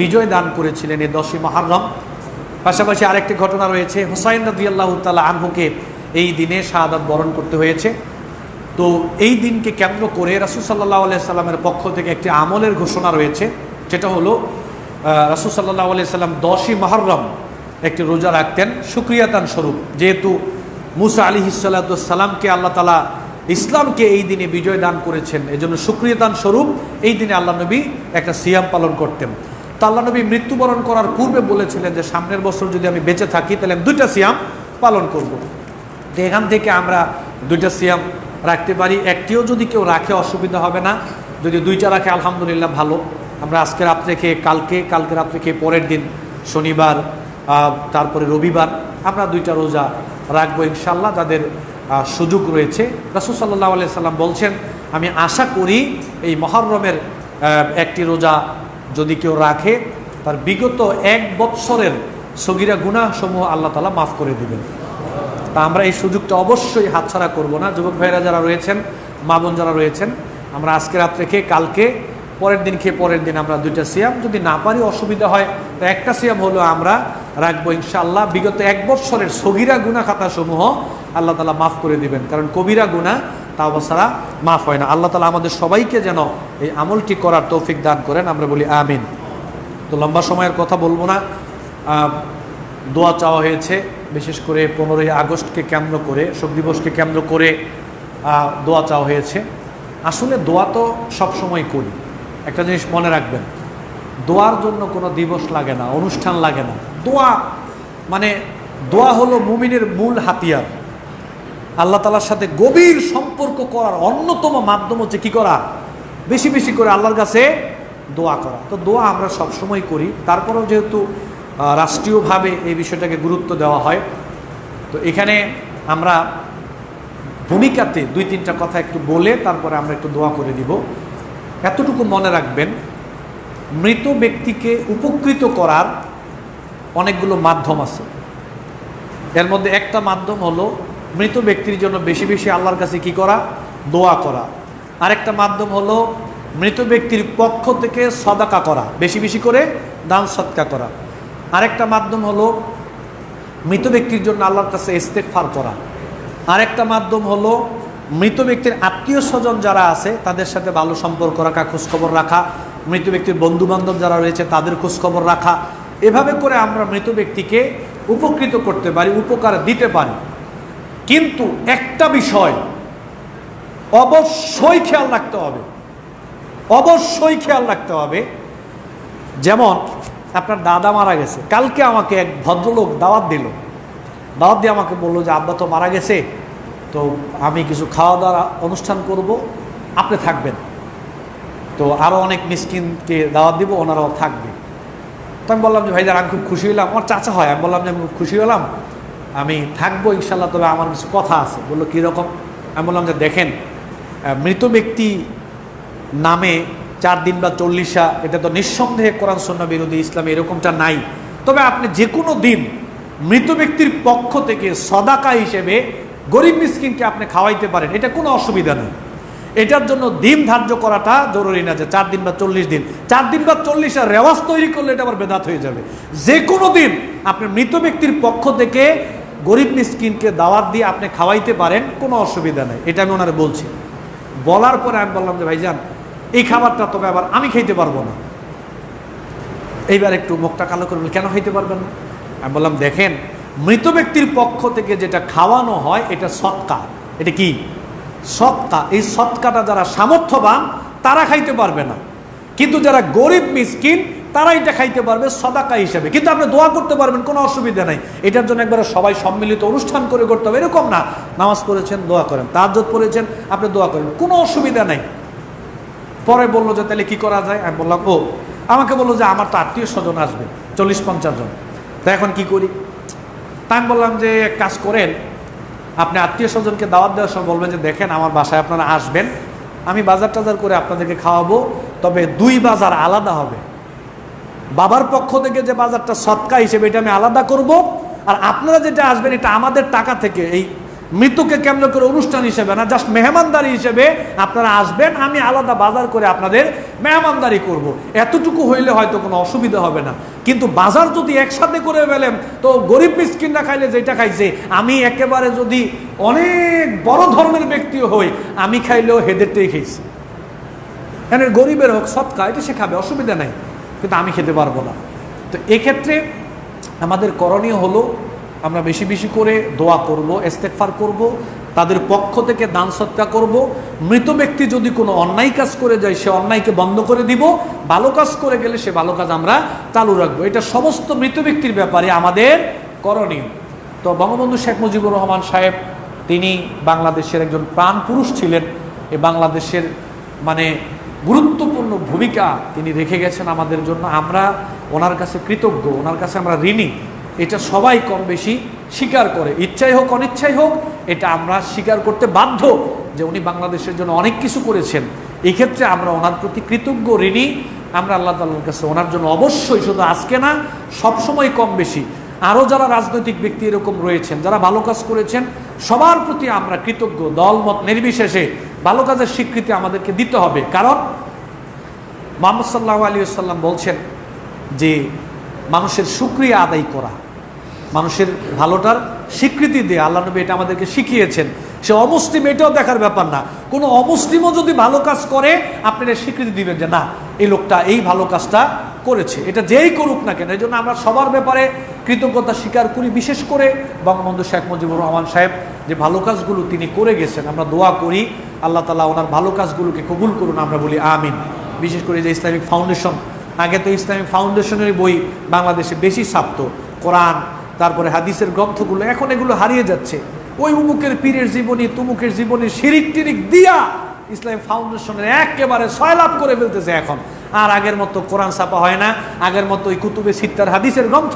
বিজয় দান করেছিলেন এই 10 মুহররম। পাশাপাশি আরেকটি ঘটনা রয়েছে, হুসাইন রাদিয়াল্লাহু তাআলা আনহুকে এই দিনে শাহাদাত বরণ করতে হয়েছে। তো এই দিনকে কেন্দ্র করে রাসূল সাল্লাল্লাহু আলাইহি সাল্লামের পক্ষ থেকে একটি আমলের ঘোষণা রয়েছে। যেটা হলো, রাসূল সাল্লাল্লাহু আলাইহি সাল্লাম 10 মুহররম একটি রোজা রাখতেন শুকরিয়াতান স্বরূপ। যেহেতু মুসা আলাইহিস সালাতু ওয়াস সালামকে আল্লাহ তাআলা ইসলামকে এই দিনে বিজয় দান করেছেন, এজন্য শুকরিয়াতান স্বরূপ এই দিনে আল্লাহ নবী একটা সিয়াম পালন করতেন। তা আল্লাহ নবী মৃত্যুবরণ করার পূর্বে বলেছিলেন যে সামনের বছর যদি আমি বেঁচে থাকি তাহলে আমি 2টা সিয়াম পালন করব। তো এখান থেকে আমরা 2টা সিয়াম রাখতে পারি। একটিও যদি কেউ রাখে অসুবিধা হবে না, যদি 2টা রাখে আলহামদুলিল্লাহ ভালো। আমরা আজকে রাত্রে খেয়ে কালকে রাত্রে খেয়ে পরের দিন শনিবার, তারপরে রবিবার আমরা 2টা রোজা রাখবো ইনশাল্লাহ, যাদের সুযোগ রয়েছে। রাসূল সাল্লাল্লাহু আলাইহি সাল্লাম বলছেন, আমি আশা করি এই মুহররমের একটি রোজা যদি কেউ রাখে তার বিগত 1 বৎসরের সগীরা গুনাহসমূহ আল্লাহ তাআলা মাফ করে দিবেন। তা আমরা এই সুযোগটা অবশ্যই হাতছাড়া করব না। যুবক ভাইরা যারা রয়েছেন, মা বোন যারা রয়েছেন, আমরা আজকে রাত্রে খেয়ে কালকে, পরের দিন খেয়ে পরের দিন আমরা 2টা সিয়াম, যদি না পারি অসুবিধা হয় তো একটা সিয়াম হলো আমরা রাখবো ইনশাআল্লাহ। বিগত 1 বৎসরের সগীরা গুনাহ খাতাসমূহ আল্লাহ তাআলা মাফ করে দিবেন, কারণ কবিরা গুনাহ তাওবা ছাড়া মাফ হয় না। আল্লাহ তাআলা আমাদের সবাইকে যেন এই আমলটি করার তৌফিক দান করেন, আমরা বলি আমিন। তো লম্বা সময়ের কথা বলবো না। দোয়া চাওয়া হয়েছে, বিশেষ করে 15ই আগস্টকে কেন্দ্র করে, শোক দিবসকে কেন্দ্র করে দোয়া চাওয়া হয়েছে। আসলে দোয়া তো সবসময় করি। একটা জিনিস মনে রাখবেন, দোয়ার জন্য কোনো দিবস লাগে না, অনুষ্ঠান লাগে না। দোয়া হলো মুমিনের মূল হাতিয়ার। আল্লাহ তাআলার সাথে গভীর সম্পর্ক করার অন্যতম মাধ্যম হচ্ছে কি করা? বেশি বেশি করে আল্লাহর কাছে দোয়া করা। তো দোয়া আমরা সবসময় করি। তারপরেও যেহেতু রাষ্ট্রীয়ভাবে এই বিষয়টাকে গুরুত্ব দেওয়া হয়, তো এখানে আমরা ভূমিকাতে 2-3টা কথা একটু বলে তারপরে আমরা একটু দোয়া করে দিব। এতটুকু মনে রাখবেন, মৃত ব্যক্তিকে উপকৃত করার অনেকগুলো মাধ্যম আছে। এর মধ্যে একটা মাধ্যম হলো মৃত ব্যক্তির জন্য বেশি বেশি আল্লাহর কাছে কি করা? দোয়া করা। আরেকটা মাধ্যম হলো মৃত ব্যক্তির পক্ষ থেকে সদাকা করা, বেশি বেশি করে দান সদকা করা। আরেকটা মাধ্যম হলো মৃত ব্যক্তির জন্য আল্লাহর কাছে ইস্তেগফার করা। আরেকটা মাধ্যম হলো মৃত ব্যক্তির আত্মীয় স্বজন যারা আছে তাদের সাথে ভালো সম্পর্ক রাখা, খোঁজখবর রাখা। মৃত ব্যক্তির বন্ধু বান্ধব যারা রয়েছে তাদের খোঁজখবর রাখা। এভাবে করে আমরা মৃত ব্যক্তিকে উপকৃত করতে পারি, উপকার দিতে পারি। কিন্তু একটা বিষয় অবশ্যই খেয়াল রাখতে হবে, অবশ্যই খেয়াল রাখতে হবে। যেমন আপনার দাদা মারা গেছে, কালকে আমাকে এক ভদ্রলোক দাওয়াত দিল দাওয়াত দিয়ে আমাকে বললো যে আব্বা তো মারা গেছে, তো আমি কিছু খাওয়া দাওয়া অনুষ্ঠান করব, আপনি থাকবেন, তো আরও অনেক মিসকিনকে দাওয়াত দিব, ওনারাও থাকবে। তো আমি বললাম যে ভাইজান আমি খুব খুশি হলাম, আমার চাচা হয়, আমি বললাম যে আমি খুব খুশি হলাম, আমি থাকবো ইনশাল্লাহ, তবে আমার কিছু কথা আছে। বললো কীরকম? আমি বললাম যে দেখেন, মৃত ব্যক্তি নামে 4 দিন বা 40, এটা তো নিঃসন্দেহে কোরআন সুন্নাহ বিরোধী, ইসলামে এরকমটা নাই। তবে আপনি যে কোনো দিন মৃত ব্যক্তির পক্ষ থেকে সদাকা হিসেবে গরিব মিসকিনকে আপনি খাওয়াইতে পারেন, এটা কোনো অসুবিধা নেই। এটার জন্য দিন ধার্য করাটা জরুরি না যে 4 দিন বা 40 দিন। 4 দিন বা 40 রেওয়াজ তৈরি করলে এটা আবার বেদাত হয়ে যাবে। যে কোনো দিন আপনি মৃত ব্যক্তির পক্ষ থেকে গরিব মিসকিনকে দাওয়াত দিয়ে আপনি খাওয়াইতে পারেন, কোনো অসুবিধা নেই। এটা আমি ওনারে বলছি। বলার পরে আমি বললাম যে ভাইজান এই খাবারটা তবে আবার আমি খাইতে পারবো না। এইবার একটু মুখটা কালো করে কেন খাইতে পারবেন না? আমি বললাম দেখেন, মৃত ব্যক্তির পক্ষ থেকে যেটা খাওয়ানো হয় এটা সৎকা। এটা কি? সৎকা। এই সৎকাটা যারা সামর্থ্যবান তারা খাইতে পারবে না, কিন্তু যারা গরিব মিসকিন তারা এটা খাইতে পারবে সদাকা হিসেবে। কিন্তু আপনি দোয়া করতে পারবেন, কোনো অসুবিধা নাই। এটার জন্য একবারে সবাই সম্মিলিত অনুষ্ঠান করে করতে হবে এরকম না। নামাজ পড়েছেন দোয়া করেন, তাহাজ্জুদ পড়েছেন আপনি দোয়া করেন, কোনো অসুবিধা নাই। পরে বললো যে তাহলে কি করা যায়? আমি বললাম আমাকে বললো যে আমার তো আত্মীয় স্বজন আসবে 40-50 জন, তা এখন কি করি? তা আমি বললাম যে এক কাজ করেন, আপনি আত্মীয় স্বজনকে দাওয়াত দেওয়ার সময় বলবেন যে দেখেন আমার বাসায় আপনারা আসবেন, আমি বাজার টাজার করে আপনাদেরকে খাওয়াবো, তবে 2 বাজার আলাদা হবে। বাবার পক্ষ থেকে যে বাজারটা সৎকা হিসেবে এটা আমি আলাদা করব, আর আপনারা যেটা আসবেন এটা আমাদের টাকা থেকে, এই মৃত্যুকে কেমন করে অনুষ্ঠান হিসেবে না, জাস্ট মেহমানদারি হিসেবে আপনারা আসবেন, আমি আলাদা বাজার করে আপনাদের মেহমানদারি করব। এতটুকু হইলে হয়তো কোনো অসুবিধা হবে না। কিন্তু বাজার যদি একসাথে করে ফেলেন তো গরিব মিসকিনরা খাইলে যেটা খাইছে, আমি একেবারে যদি অনেক বড় ধরনের ব্যক্তিও হই, আমি খাইলেও হেদেরটাই খেয়েছি। এখানে গরিবের হোক সৎকা, এটা সে খাবে, অসুবিধা নাই, কিন্তু আমি খেতে পারবো না। তো এক্ষেত্রে আমাদের করণীয় হলো আমরা বেশি বেশি করে দোয়া করব, ইস্তেগফার করব, তাদের পক্ষ থেকে দান সৎকা করব। মৃত ব্যক্তি যদি কোনো অন্যায় কাজ করে যায় সে অন্যায়কে বন্ধ করে দিব, ভালো কাজ করে গেলে সে ভালো কাজ আমরা চালু রাখবো। এটা সমস্ত মৃত ব্যক্তির ব্যাপারে আমাদের করণীয়। তো বঙ্গবন্ধু শেখ মুজিবুর রহমান সাহেব তিনি বাংলাদেশের একজন প্রাণ পুরুষ ছিলেন। এই বাংলাদেশের মানে গুরুত্বপূর্ণ ভূমিকা তিনি রেখে গেছেন আমাদের জন্য। আমরা ওনার কাছে কৃতজ্ঞ, ওনার কাছে আমরা ঋণী। এটা সবাই কম বেশি স্বীকার করে, ইচ্ছাই হোক অনিচ্ছাই হোক, এটা আমরা স্বীকার করতে বাধ্য যে উনি বাংলাদেশের জন্য অনেক কিছু করেছেন। এই ক্ষেত্রে আমরা ওনার প্রতি কৃতজ্ঞ ঋণী। আমরা আল্লাহ তাআলার কাছে ওনার জন্য অবশ্যই, শুধু আজকে না সবসময় কম বেশি আরও যারা রাজনৈতিক ব্যক্তি এরকম রয়েছেন যারা ভালো কাজ করেছেন, সবার প্রতি আমরা কৃতজ্ঞ। দলমত নির্বিশেষে ভালো কাজের স্বীকৃতি আমাদেরকে দিতে হবে। কারণ মুহাম্মদ সাল্লাল্লাহু আলাইহি ওয়াসাল্লাম বলছেন যে মানুষের শুকরিয়া আদায় করা, মানুষের ভালোটার স্বীকৃতি দেয়া, আল্লাহ নবী এটা আমাদেরকে শিখিয়েছেন। সে অমুসলিম এটাও দেখার ব্যাপার না, কোনো অমুসলিমও যদি ভালো কাজ করে আপনারা স্বীকৃতি দিবেন যে না এই লোকটা এই ভালো কাজটা করেছে, এটা যেই করুক না কেন। এই জন্য আমরা সবার ব্যাপারে কৃতজ্ঞতা স্বীকার করি। বিশেষ করে বঙ্গবন্ধু শেখ মুজিবুর রহমান সাহেব যে ভালো কাজগুলো তিনি করে গেছেন, আমরা দোয়া করি আল্লাহ তাআলা ওনার ভালো কাজগুলোকে কবুল করুন, আমরা বলি আমিন। বিশেষ করে যে ইসলামিক ফাউন্ডেশন, আগে তো ইসলামিক ফাউন্ডেশনের বই বাংলাদেশে বেশি ছাপত, কোরআন তারপরে হাদিসের গ্রন্থগুলো, এখন এগুলো হারিয়ে যাচ্ছে। ওই উমুকের পীরের জীবনী, তুমুকের জীবনী শিরিক টিরিক দিয়া ইসলামিক ফাউন্ডেশনের একেবারে সয়লাভ করে ফেলতেছে এখন। আর আগের মতো কোরআন ছাপা হয় না, আগের মতো ওই কুতুবে সিত্তার হাদিসের গ্রন্থ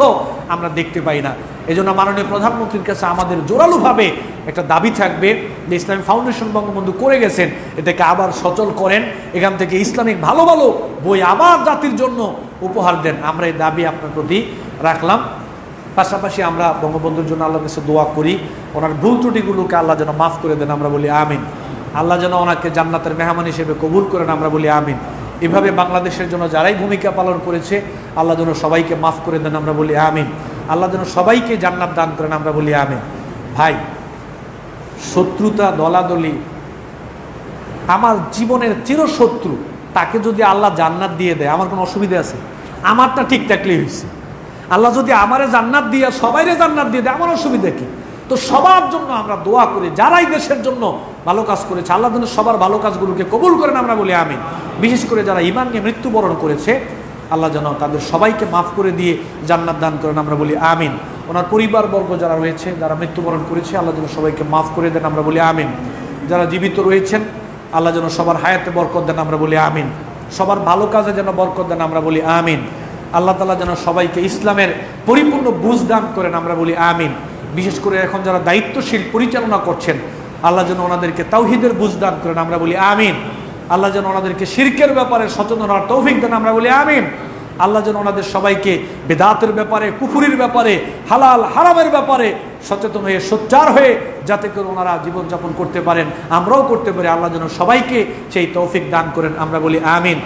আমরা দেখতে পাই না। এই জন্য মাননীয় প্রধানমন্ত্রীর কাছে আমাদের জোরালোভাবে একটা দাবি থাকবে যে ইসলামিক ফাউন্ডেশন বঙ্গবন্ধু করে গেছেন, এটাকে আবার সচল করেন, এখান থেকে ইসলামিক ভালো ভালো বই আবার জাতির জন্য উপহার দেন। আমরা এই দাবি আপনার প্রতি রাখলাম। পাশাপাশি আমরা বঙ্গবন্ধুর জন্য আল্লাহর কাছে দোয়া করি, ওনার ভুল ত্রুটিগুলোকে আল্লাহ যেন মাফ করে দেন, আমরা বলি আমিন। আল্লাহ যেন ওনাকে জান্নাতের মেহমান হিসেবে কবুল করেন, আমরা বলি আমিন। এভাবে বাংলাদেশের জন্য যারাই ভূমিকা পালন করেছে আল্লাহ যেন সবাইকে মাফ করে দেন, আমরা বলি আমিন। আল্লাহ যেন সবাইকে জান্নাত দান করেন, আমরা বলি আমিন। ভাই, শত্রুতা দলাদলি, আমার জীবনের চিরশত্রু তাকে যদি আল্লাহ জান্নাত দিয়ে দেয় আমার কোনো অসুবিধা আছে? আমারটা ঠিক থাকলেই হয়েছে। আল্লাহ যদি আমারে জান্নাত দিয়ে সবাইরে জান্নাত দিয়ে দেয় আমার অসুবিধা কি? তো সবার জন্য আমরা দোয়া করি, যারাই দেশের জন্য ভালো কাজ করেছে আল্লাহ যেন সবার ভালো কাজগুলোকে কবুল করেন, আমরা বলি আমিন। বিশেষ করে যারা ঈমান নিয়ে মৃত্যুবরণ করেছে আল্লাহ যেন তাদের সবাইকে মাফ করে দিয়ে জান্নাত দান করেন, আমরা বলি আমিন। ওনার পরিবারবর্গ যারা রয়েছে, যারা মৃত্যুবরণ করেছে, আল্লাহ যেন সবাইকে মাফ করে দেন, আমরা বলি আমিন। যারা জীবিত রয়েছেন, আল্লাহ যেন সবার হায়াতে বরকত দেন, আমরা বলি আমিন। সবার ভালো কাজে যেন বরকত দেন, আমরা বলি আমিন। আল্লাহ তাআলা যেন সবাইকে ইসলামের পরিপূর্ণ বুঝ দান করেন, আমরা বলি আমিন। বিশেষ করে এখন যারা দায়িত্বশীল পরিচালনা করছেন, আল্লাহ যেন ওনাদেরকে তাওহীদের বুঝ দান করেন, আমরা বলি আমিন। আল্লাহ যেন ওনাদেরকে শিরকের ব্যাপারে সচেতন হওয়ার তৌফিক দেন, আমরা বলি আমিন। আল্লাহ যেন ওনাদের সবাইকে বেদাতের ব্যাপারে, কুফুরির ব্যাপারে, হালাল হারামের ব্যাপারে সচেতন হয়ে সোচ্চার হয়ে যাতে করে ওনারা জীবনযাপন করতে পারেন, আমরাও করতে পারি, আল্লাহ যেন সবাইকে সেই তৌফিক দান করেন, আমরা বলি আমিন।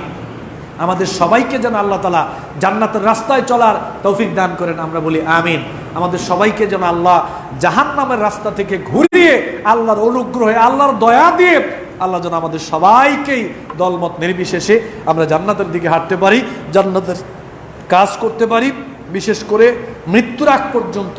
আমাদের সবাইকে যেন আল্লাহ তাআলা জান্নাতের রাস্তায় চলার তৌফিক দান করেন, আমরা বলি আমিন। আমাদের সবাইকে যেন আল্লাহ জাহান্নামের রাস্তা থেকে ঘুরিয়ে আল্লাহর অনুগ্রহে, আল্লাহর দয়া দিয়ে আল্লাহ যেন আমাদের সবাইকেই দলমত নির্বিশেষে আমরা জান্নাতের দিকে হাঁটতে পারি, জান্নাতের কাজ করতে পারি। বিশেষ করে মৃত্যুর আগ পর্যন্ত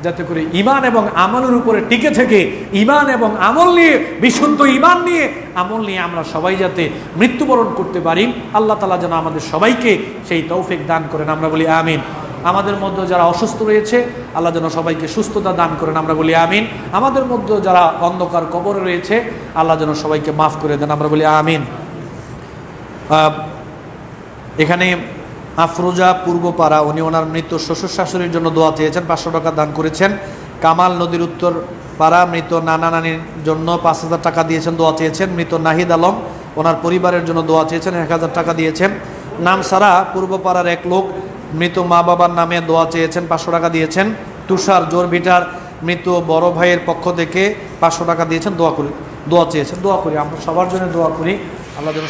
যাতে করে ঈমান এবং আমলের উপরে টিকে থেকে ঈমান এবং আমল নিয়ে, বিশুদ্ধ ঈমান নিয়ে, আমল নিয়ে আমরা সবাই যাতে মৃত্যুবরণ করতে পারি, আল্লাহ তাআলা যেন আমাদের সবাইকে সেই তৌফিক দান করেন, আমরা বলি আমিন। আমাদের মধ্যে যারা অসুস্থ রয়েছে, আল্লাহ যেন সবাইকে সুস্থতা দান করেন, আমরা বলি আমিন। আমাদের মধ্যে যারা অন্ধকার কবরে রয়েছে, আল্লাহ যেন সবাইকে মাফ করে দেন, আমরা বলি আমিন। এখানে আফরোজা পূর্বপাড়া, উনি ওনার মৃত শ্বশুর শাশুড়ির জন্য দোয়া চেয়েছেন, 500 টাকা দান করেছেন। কামাল নদীর উত্তর পাড়া, মৃত নানা নানির জন্য 5000 টাকা দিয়েছেন, দোয়া চেয়েছেন। মৃত নাহিদ আলম, ওনার পরিবারের জন্য দোয়া চেয়েছেন, 1000 টাকা দিয়েছেন। নাম সারা পূর্বপাড়ার এক লোক মৃত মা বাবার নামে দোয়া চেয়েছেন, 500 টাকা দিয়েছেন। তুষার জোরভিটার মৃত বড় ভাইয়ের পক্ষ থেকে 500 টাকা দিয়েছেন, দোয়া চেয়েছেন। দোয়া করি, আমরা সবার জন্য দোয়া করি, আল্লাহ যেন